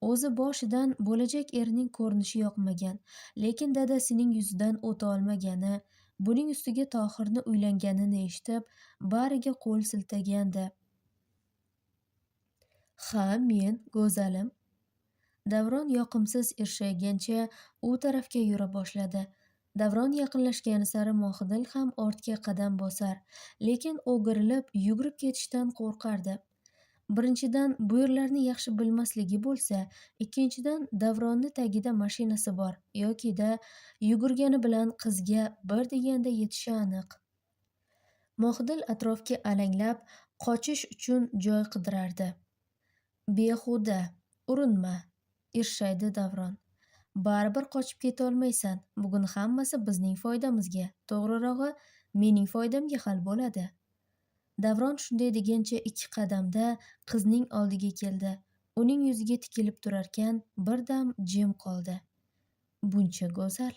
O'zi boshidan bo'lajak erining ko'rinishi yoqmagan, lekin dadasining yuzidan o'ta olmagani, buning ustiga Tohirni uylanganini eshitib, bariga qo'l siltagandi. "Ha, men, go'zalim." Davron yoqimsiz irshaygancha u tarafga yura boshladi. Davron yaqinlashgani sari Mohidil ham ortga qadam bosar, lekin o'girilib, yugurib ketishdan qo'rqardi. Birinchidan bu yerlarni yaxshi bilmasligi bo'lsa, ikkinchidan Davronni tagida mashinasi bor yoki-da yugurgani bilan qizga bir deganda yetishi aniq. Mohidil atrofga alanglab, qochish uchun joy qidirardi. "Behuda, urinma", irshaydi Davron. "Baribir qochib keta olmaysan. Bugun hammasi bizning foydamizga, to'g'rirog'i, mening foydamga hal bo'ladi." Davron shunday degancha 2 qadamda qizning oldiga keldi. Uning yuziga tikilib turarkan, birdam jim qoldi. "Buncha go'zal",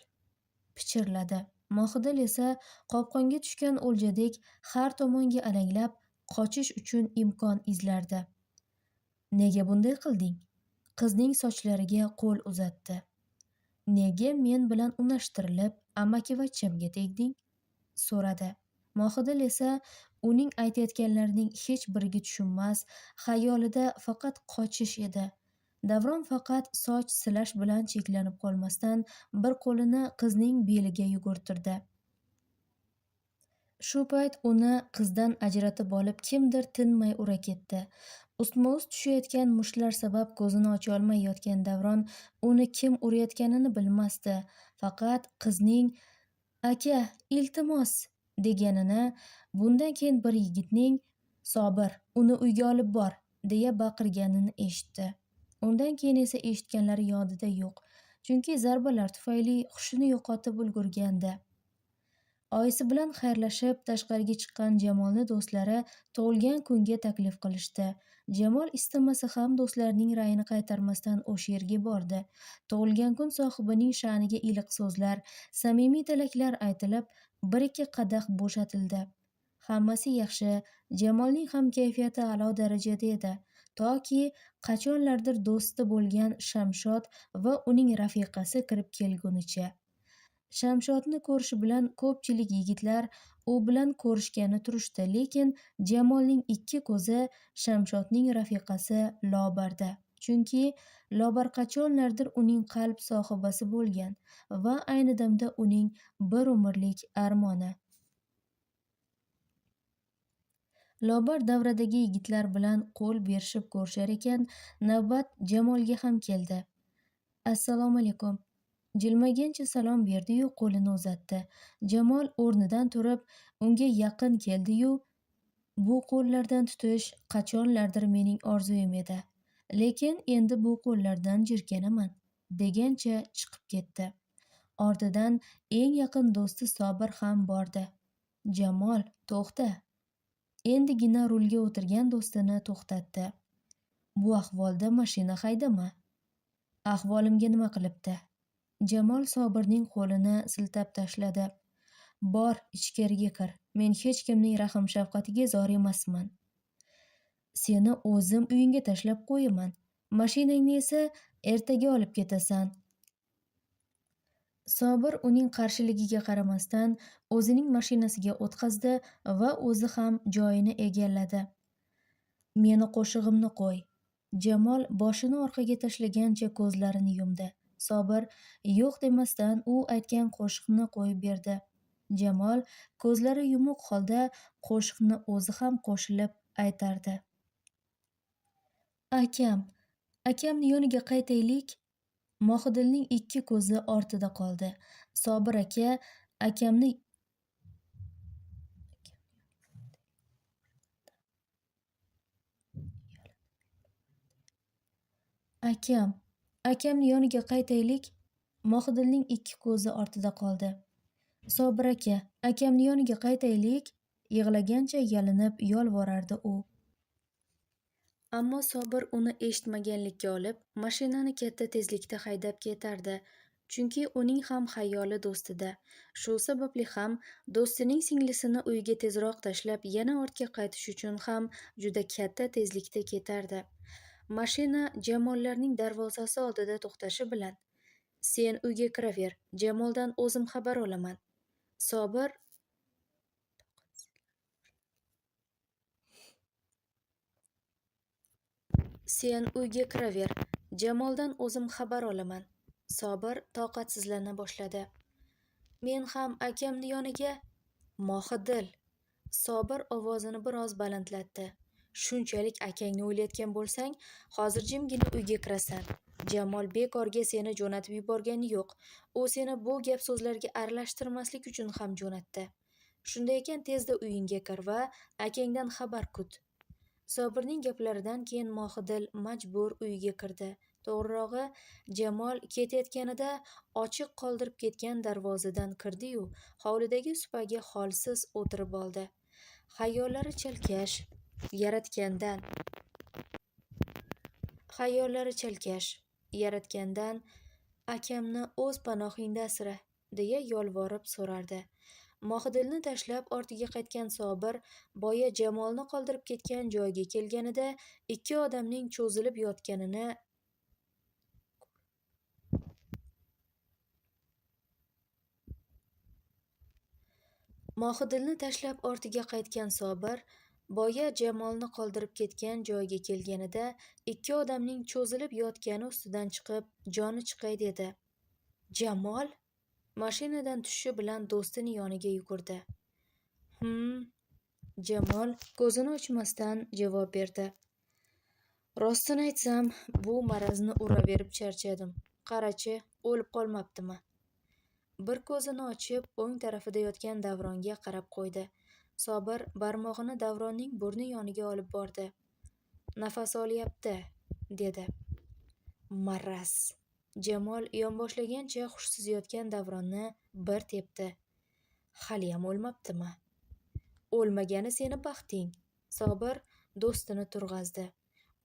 pichirladi. Mohidil esa qopqonga tushgan o'ljadek har tomonga alanglab, qochish uchun imkon izlardi. "Nega bunday qilding?" Qizning sochlariga qo'l uzatdi. "Nega men bilan unashtirilib, amakivachchamga tegding?" so'radi. Mohidil esa Uning aytayotganlarining hech biriga tushunmas, xayolida faqat qochish edi. Davron faqat soch silash bilan cheklanib qolmasdan bir qo'lini qizning beliga yugurtirdi. Shu payt uni qizdan ajratib olib kimdir tinmay ura ketdi. Ustma-ust tushayotgan mushtlar sabab ko'zini ocha olmay yotgan Davron uni kim urayotganini bilmasdi. Faqat qizning "Aka, iltimos" deganini, bundan keyin bir yigitning "Sobir, uni uyga olib bor" deya baqirganini eshitdi. Undan keyin esa eshitganlari yodida yo'q, chunki zarbalar tufayli hushini yo'qotib ulgurgandi. Oyisi bilan xayrlashib tashqariga chiqqan Jamolni do'stlari tug'ilgan kunga taklif qilishdi. Jamol istamasa ham do'stlarining ra'yini qaytarmasdan o'sha yerga bordi. Tug'ilgan kun sohibining sha'niga iliq so'zlar, samimiy tilaklar aytilib, bir-ikki qadah bo'shatildi. Hammasi yaxshi, Jamolning ham kayfiyati a'lo darajada edi. Toki qachonlardir do'sti bo'lgan Shamshod va uning rafiqasi kirib kelgunicha. Shamshodni ko'rishi bilan ko'pchilik yigitlar u bilan ko'rishgani turishdi, lekin Jamolning ikki ko'zi Shamshodning rafiqasi Lobarda. Chunki Lobar qachonlardir uning qalb sohibasi bo'lgan va ayni damda uning bir umrlik armoni. Lobar davradagi yigitlar bilan qo'l berishib ko'rishar ekan, navbat Jamolga ham keldi. "Assalomu alaykum." Jilmagancha salom berdi-yu qo'lini uzatdi. Jamol o'rnidan turib unga yaqin keldi-yu, "Bu qo'llardan tutish qachonlardir mening orzuyim edi. Lekin endi bu qo'llardan jirkanaman" degancha chiqib ketdi. Ortidan eng yaqin do'sti Sobir ham bordi. "Jamol, to'xta." Endigina rulga o'tirgan do'stini to'xtatdi. "Bu ahvolda mashina haydama. Ahvolimga nima qilibdi?" Jamol Sobirning qo'lini siltab tashladi. "Bor, ichkariga kir. Men hech kimning rahm shafqatiga zor emasman. Seni o'zim uyingga tashlab qo'yaman. Mashinangni esa ertaga olib ketasan." Sobir uning qarshiligiga qaramasdan o'zining mashinasiga o'tqazdi va o'zi ham joyini egalladi. "Meni qo'shig'imni qo'y." Jamol boshini orqaga tashlagancha ko'zlarini yumdi. Sobir yo'q demasdan u aytgan qo'shiqni qo'yib berdi. Jamol ko'zlari yumuq holda qo'shiqni o'zi ham qo'shilib aytardi. "Akam, akamni yoniga qaytaylik." Mohidilning ikki ko'zi ortida qoldi. Sobir aka, akamni akamni yoniga qaytaylik. Mohidilning ikki ko'zi ortida qoldi. Sobir aka, akamni yoniga qaytaylik, yig'lagancha yalinib yolvorardi u. Ammo Sobir uni eshitmaganlikka olib, mashinani katta tezlikda haydab ketardi. Chunki uning ham xayoli do'stida. Shu sababli ham do'stining singlisini uyiga tezroq tashlab, yana ortga qaytish uchun ham juda katta tezlikda ketardi. Mashina Jamollarning darvozasi oldida to'xtashi bilan "Sen uyga kiraver, Jamoldan o'zim xabar olaman." Sobir "Sen uyga kiraver, Jamoldan o'zim xabar olaman." Sobir toqatsizlana boshladi. "Men ham akamni yoniga..." "Mohidil." Sobir ovozini biroz balandlatdi. "Shunchalik akangni o'ylayotgan bo'lsang, hozir jimgina uyga kirasan. Jamol bekorga seni jo'natib yuborgani yo'q. U seni bu gap so'zlarga aralashtirmaslik uchun ham jo'natdi. Shunday ekan tezda uyingga kir va akangdan xabar kut." Sobirning gaplaridan keyin Mohidil majbur uyiga kirdi. To'g'rirog'i, Jamol ketayotganida ochiq qoldirib ketgan darvozadan kirdi-yu, hovlidagi supaga holsiz o'tirib oldi. Xayollari chalkash, Yaratgandan "Akamni o'z panohingda asra" deya yolvorib so'rardi. Mohidilni tashlab ortiga qaytgan Sobir boya Jamolni qoldirib ketgan joyga kelganida ikki odamning cho'zilib yotganini Mohidilni tashlab ortiga qaytgan Sobir boya Jamolni qoldirib ketgan joyiga kelganida ikki odamning cho'zilib yotgani ustidan chiqib, joni chiqay dedi. Jamol mashinadan tushishi bilan do'stini yoniga yugurdi. Jamol ko'zini ochmasdan javob berdi. Rostini aytsam, bu marazni uraverib charchadim. Qarachi, o'lib qolmabdimi? Bir ko'zini ochib, o'ng tarafida yotgan Davronga qarab qo'ydi. Sobir barmog'ini Davronning burni yoniga olib bordi. Nafas olyapti, dedi. Maraz. Jamol yonboshlagancha hushsiz yotgan Davronni bir tepdi. Haliyam o'lmabdimi? O'lmagani seni baxting. Sobir do'stini turg'azdi.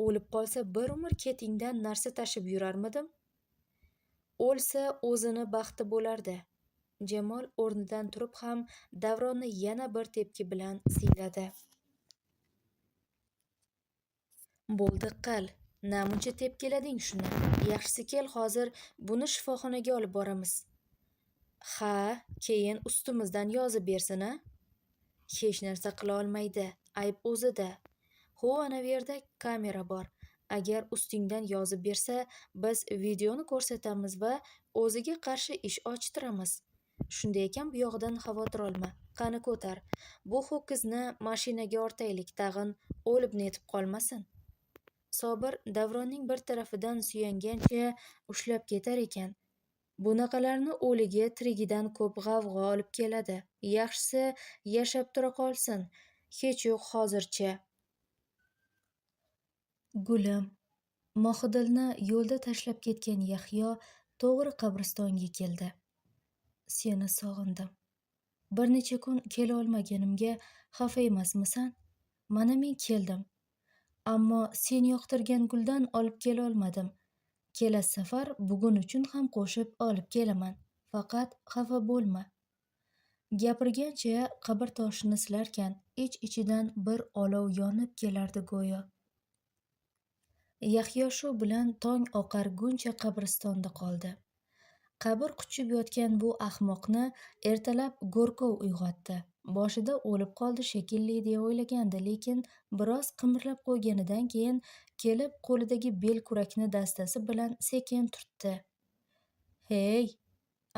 O'lib qolsa bir umr ketingdan narsa tashib yurarmidim? O'lsa o'zini baxti bo'lardi. Jamol o'rnidan turib ham Davronni yana bir tepki bilan siyladi. Bo'ldi qil, namuncha tepkilading shuni. Yaxshisi kel, hozir buni shifoxonaga olib boramiz. Ha, keyin ustimizdan yozib bersin-a? Hech narsa qila olmaydi, ayb o'zida. Ana yerda kamera bor. Agar ustingdan yozib bersa, biz videoni ko'rsatamiz va o'ziga qarshi ish ochtiramiz. Shunday ekan, bu yog'idan xavotir olma. Qani ko'tar. Bu ho'kizni mashinaga ortaylik, tag'in o'lib netib qolmasin. Sobir Davronning bir tarafidan suyangancha ushlab ketar ekan. Bunaqalarni o'ligi tirigidan ko'p g'avg'o olib keladi. Yaxshisi yashab tura qolsin. Hech yo'q hozircha. Gulim, Mohidilni yo'lda tashlab ketgan Yahyo to'g'ri qabristonga keldi. Seni sog'indim. Bir necha kun kela olmaganimga xafa emasmisan? Mana men keldim. Ammo sen yoqtirgan guldan olib kela olmadim. Kelasi safar bugun uchun ham qo'shib olib kelaman. Faqat xafa bo'lma. Gapirgancha qabr toshini silarkan, ich-ichidan bir olov yonib kelardi go'yo. Yahyo shu bilan tong oqarguncha qabristonda qoldi. Qabr quchib yotgan bu ahmoqni ertalab Go'rkov uyg'otdi. Boshida o'lib qoldi shekilli deya o'ylagandi, lekin biroz qimirlab qo'yganidan keyin kelib qo'lidagi bel kurakni dastasi bilan sekin turtdi. Hey,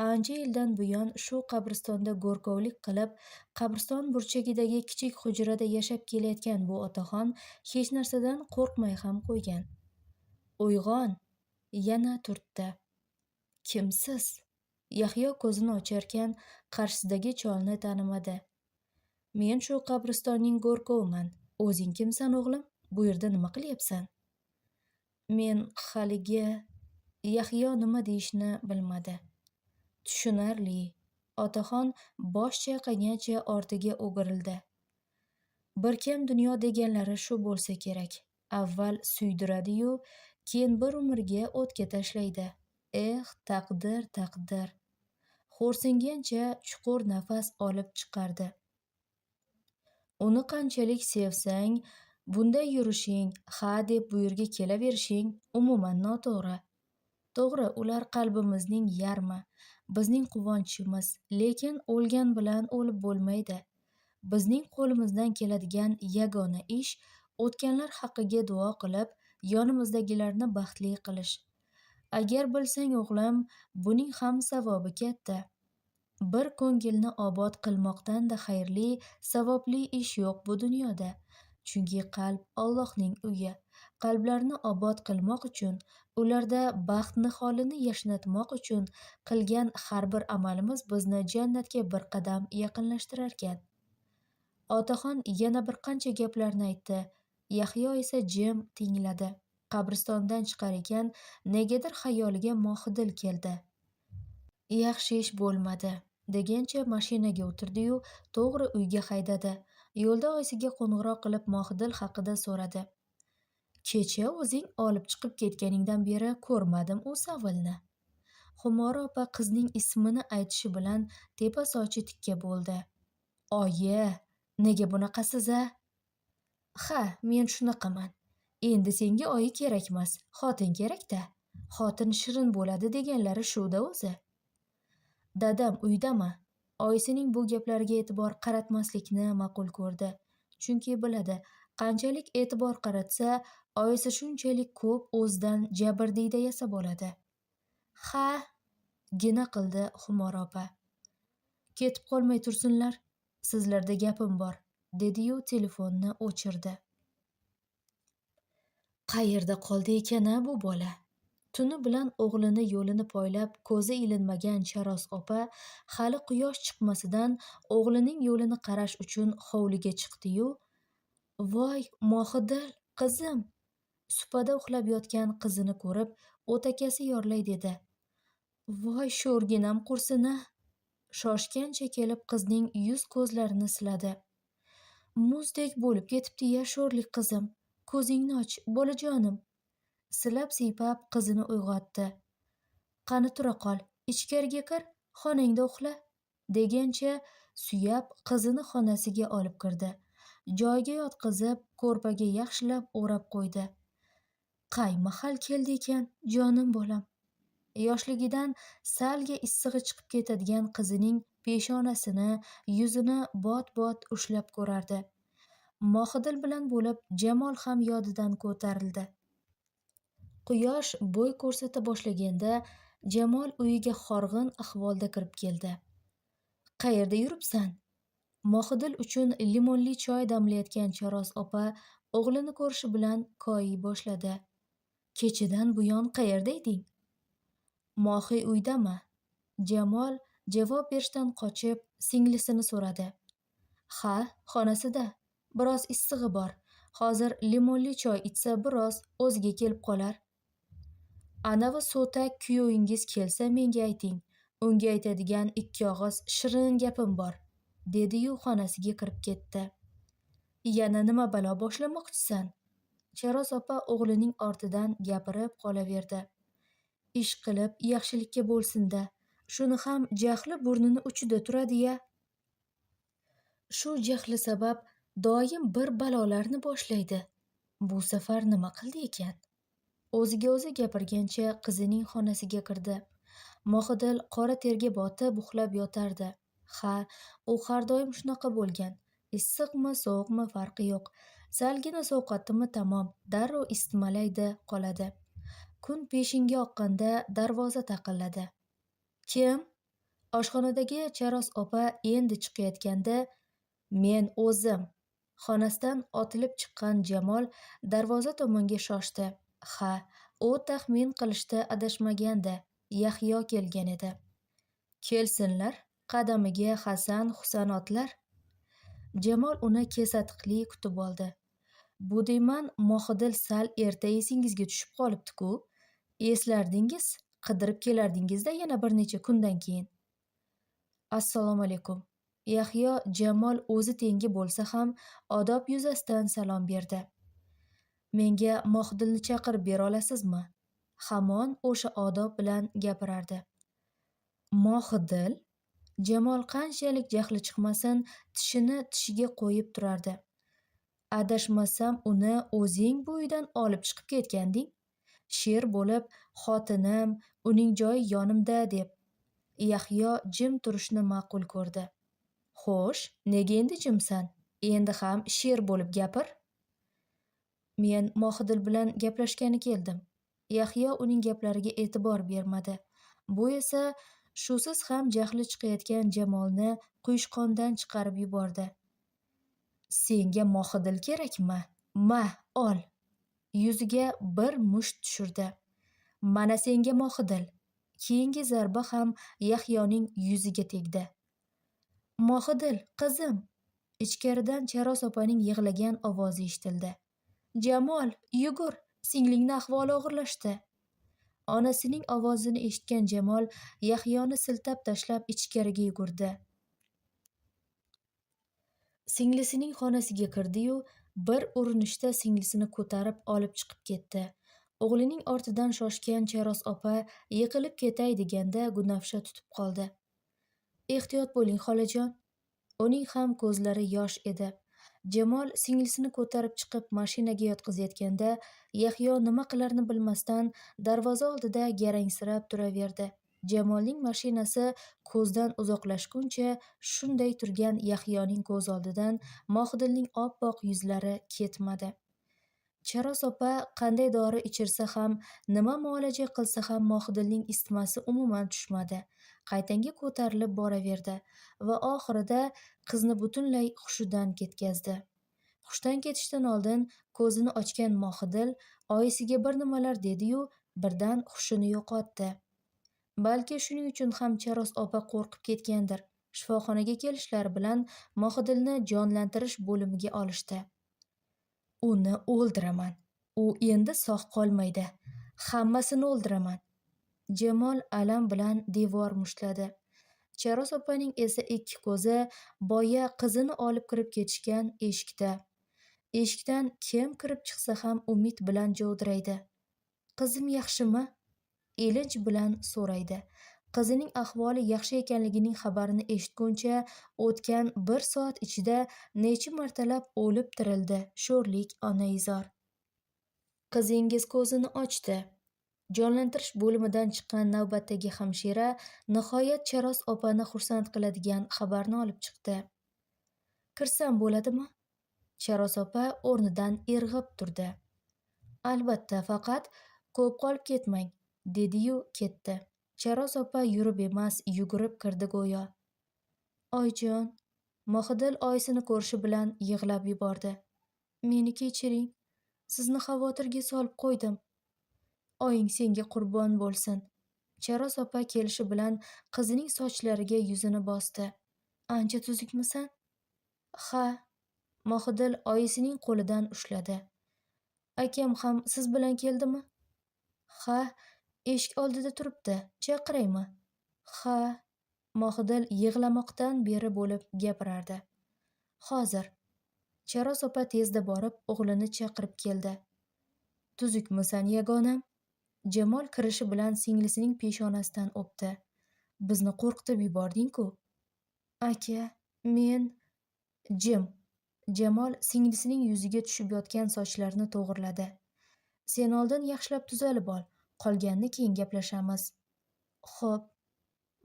ancha yildan buyon shu qabristonda go'rkovlik qilib, qabriston burchagidagi kichik hujrada yashab kelayotgan bu otaxon hech narsadan qo'rqmay ham qo'ygan. Uyg'on, yana turtdi. Kimsiz? Yahyo ko'zini ocharkan qarshisidagi cholni tanimadi. Men shu qabristonning Go'rkoviman. O'zing kimsan o'g'lim? Bu yerda nima qilyapsan? Men haligi... Yahyo nima deyishni bilmadi. Tushunarli. Otaxon bosh chayqagancha ortiga o'girildi. Bir kam dunyo deganlari shu bo'lsa kerak. Avval suydiradi-yu, keyin bir umrga o'tga tashlaydi. Taqdir, taqdir. Xo'rsingancha chuqur nafas olib chiqardi. Uni qanchalik sevsang, bunday yurishing, ha deb bu yerga kelaverishing umuman noto'g'ri. To'g'ri, ular qalbimizning yarmi, bizning quvonchimiz, lekin o'lgan bilan o'lib bo'lmaydi. Bizning qo'limizdan keladigan yagona ish o'tganlar haqqiga duo qilib, yonimizdagilarni baxtli qilish. Agar bilsang o'g'lim, buning ham savobi katta. Bir ko'ngilni obod qilmoqdan-da xayrli, savobli ish yo'q bu dunyoda. Chunki qalb Allohning uyi. Qalblarni obod qilmoq uchun, ularda baxt niholini yashnatmoq uchun qilgan har bir amalimiz bizni jannatga bir qadam yaqinlashtirarkan. Otaxon yana bir qancha gaplarni aytdi. Yahyo esa jim tingladi. Qabristondan chiqar ekan, negadir xayoliga Mohidil keldi. Yaxshi ish bo'lmadi, degancha mashinaga o'tirdi-yu, to'g'ri uyga haydadi. Yo'lda oyisiga qo'ng'iroq qilib Mohidil haqida so'radi. Kecha o'zing olib chiqib ketganingdan beri ko'rmadim u savilni. Xumora opa qizning ismini aytishi bilan tepa sochi tikka bo'ldi. Oyi, nega bunaqasiz-a? Ha, men shunaqaman. Endi senga oyi kerakmas, xotin kerak-da. Xotin shirin bo'ladi deganlari shu-da o'zi. Dadam uydami? oyisining bu gaplariga e'tibor qaratmaslikni ma'qul ko'rdi. Chunki biladi, qanchalik e'tibor qaratsa, oyisi shunchalik ko'p o'zidan jabrdiyda yasab oladi. Ha, gina qildi Xumora opa. Ketib qolmay tursinlar, sizlarda gapim bor, dedi-yu telefonni o'chirdi. Qayerda qoldi ekan-a bu bola? Tuni bilan o'g'lini yo'lini poylab ko'zi ilinmagan Charos opa hali quyosh chiqmasidan o'g'lining yo'lini qarash uchun hovliga chiqdi-yu, "Voy, Mohidil, qizim!" Supada uxlab yotgan qizini ko'rib, o'takasi yorlay dedi. "Voy, sho'rginam qursin-a!" Shoshgancha kelib qizning yuz-ko'zlarini siladi. "Muzdek bo'lib ketibdi-ya sho'rlik qizim. Ko'zingni och, bolajonim." Silab-siypab qizini uyg'otdi. "Qani tura qol, ichkariga kir, xonangda uxla", degancha suyab qizini xonasiga olib kirdi. Joyiga yotqizib, ko'rpaga yaxshilab o'rab qo'ydi. "Qay mahal keldi ekan, jonim bolam." Yoshligidan salga issig'i chiqib ketadigan qizining peshonasini, yuzini bot-bot ushlab ko'rardi. Mohidil bilan bo'lib Jamol ham yodidan ko'tarildi. Quyosh bo'y ko'rsata boshlaganda Jamol uyiga horg'in ahvolda kirib keldi. "Qayerda yuribsan?" Mohidil uchun limonli choy damlayotgan Charos opa o'g'lini ko'rishi bilan koyiy boshladi. "Kechadan buyon qayerda eding?" "Mohiy uydami?" Jamol javob berishdan qochib singlisini so'radi. "Ha, xonasida. Biroz issig'i bor. Hozir limonli choy ichsa biroz o'ziga kelib qolar." "Anavi so'tak kuyovingiz kelsa menga ayting. Unga aytadigan ikki og'iz shirin gapim bor", dedi-yu xonasiga kirib ketdi. "Yana nima balo boshlamoqchisan?" Charos opa o'g'lining ortidan gapirib qolaverdi. "Ish qilib yaxshilikka bo'lsin-da, shuni ham jahli burnini uchida turadi-ya. Shu jahli sabab doim bir balolarni boshlaydi. Bu safar nima qildi ekan?" O'ziga o'zi gapirgancha qizining xonasiga kirdi. Mohidil qora terga botib uxlab yotardi. Ha, u har doim shunaqa bo'lgan. Issiqmi, sovuqmi farqi yo'q. Salgina sovqatdimi tamom, darrov istimalaydi, qoladi. Kun peshinga oqqanda darvoza taqilladi. "Kim?" Oshxonadagi Charos opa endi chiqayotganda, "Men o'zim." Xonasidan otilib chiqqan Jamol darvoza tomonga shoshdi. Ha, u taxmin qilishda adashmagandi. Yahyo kelgan edi. "Kelsinlar, qadamiga Hasan-Husan otlar." Jamol uni kesatiqli kutib oldi. "Bu deyman, Mohidil sal erta esingizga tushib qolibdi-ku. Eslardingiz, qidirib kelardingiz-da yana bir necha kundan keyin." "Assalomu alaykum." Yahyo Jamol o'zi tengi bo'lsa ham odob yuzasidan salom berdi. "Menga Mohidilni chaqirib bera olasizmi?" Hamon o'sha odob bilan gapirardi. "Mohidil?" Jamol qanchalik jahli chiqmasin, tishini tishiga qo'yib turardi. "Adashmasam uni o'zing bu uydan olib chiqib ketganding. Sher bo'lib, xotinim, uning joyi yonimda" deb. Yahyo jim turishni ma'qul ko'rdi. "Xo'sh, nega endi jimsan? Endi ham sher bo'lib gapir." "Men Mohidil bilan gaplashgani keldim." Yahyo uning gaplariga e'tibor bermadi. Bu esa shusiz ham jahli chiqayotgan Jamolni quyushqondan chiqarib yubordi. "Senga Mohidil kerakmi? Ma, ol." Yuziga bir musht tushirdi. "Mana senga Mohidil." Keyingi zarba ham Yahyoning yuziga tegdi. "Mohidil, qizim." Ichkaridan Charos opaning yig'lagan ovozi eshitildi. "Jamol, yugur, singlingni ahvoli og'irlashdi." Onasining ovozini eshitgan Jamol Yahyoni siltab tashlab ichkariga yugurdi. Singlisining xonasiga kirdi-yu, bir urinishda singlisini ko'tarib olib chiqib ketdi. O'g'lining ortidan shoshgan Charos opa yiqilib ketay deganda Gunafsha tutib qoldi. "Ehtiyot bo'ling, xolajon." Uning ham ko'zlari yosh edi. Jamol singlisini ko'tarib chiqib mashinaga yotqizayotganda Yahyo nima qilarini bilmasdan darvoza oldida garangsirab turaverdi. Jamolning mashinasi ko'zdan uzoqlashguncha shunday turgan Yahyoning ko'z oldidan Mohidilning oppoq yuzlari ketmadi. Charos opa qanday dori ichirsa ham, nima muolaja qilsa ham Mohidilning isitmasi umuman tushmadi. Qaytanga ko'tarilib boraverdi va oxirida qizni butunlay hushidan ketkazdi. Hushdan ketishdan oldin ko'zini ochgan Mohidil oyisiga bir nimalar dedi-yu, birdan hushini yo'qotdi. Balki shuning uchun ham Charos opa qo'rqib ketgandir. Shifoxonaga kelishlari bilan Mohidilni jonlantirish bo'limiga olishdi. Uni o'ldiraman. U endi sog' qolmaydi. Hammasini o'ldiraman. Jamol alam bilan devor mushtladi. Charos opaning esa ikki ko'zi boya qizini olib kirib ketishgan eshikda. Eshikdan kim kirib chiqsa ham umid bilan jovdiraydi. Qizim yaxshimi? Elinch bilan so'raydi. Qizining ahvoli yaxshi ekanligining xabarini eshitguncha o'tgan 1 soat ichida necha martalab o'lib tirildi sho'rlik onaizor. Qizingiz ko'zini ochdi. Jonlantirish bo'limidan chiqqan navbatdagi hamshira nihoyat Charos opani xursand qiladigan xabarni olib chiqdi. Kirsam bo'ladimi? Charos opa o'rnidan irg'ib turdi. Albatta, faqat ko'p qolib ketmang, dedi-yu ketdi. Charos opa yurib emas, yugurib kirdi go'yo. Oyjon, Mohidil oyisini ko'rishi bilan yig'lab yubordi. Meni kechiring. Sizni xavotirga solib qo'ydim. Oying senga qurbon bo'lsin. Charos opa kelishi bilan qizining sochlariga yuzini bosdi. Ancha tuzukmisan? Ha. Mohidil oyisining qo'lidan ushladi. Akam ham siz bilan keldimi? Ha, eshik oldida turibdi. Chaqiraymi? Ha. Mohidil yig'lamoqdan beri bo'lib gapirardi. Hozir. Charos opa tezda borib o'g'lini chaqirib keldi. Tuzukmisan yagonam? Jamol kirishi bilan singlisining peshonasidan o'pdi. Bizni qo'rqitib yubording-ku. Aka, men Jim. Jamol singlisining yuziga tushib yotgan sochlarini to'g'irladi. Sen oldin yaxshilab tuzalib ol, qolganini keyin gaplashamiz. Xo'p.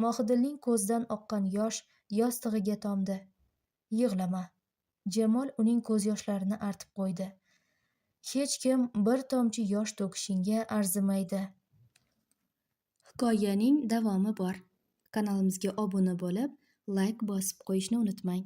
Mohidilning ko'zidan oqqan yosh yostig'iga tomdi. Yig'lama. Jamol uning ko'z yoshlarini artib qo'ydi. Hech kim bir tomchi yosh to'kishingga arzimaydi. Hikoyaning davomi bor. Kanalimizga obuna bo'lib, like bosib qo'yishni unutmang.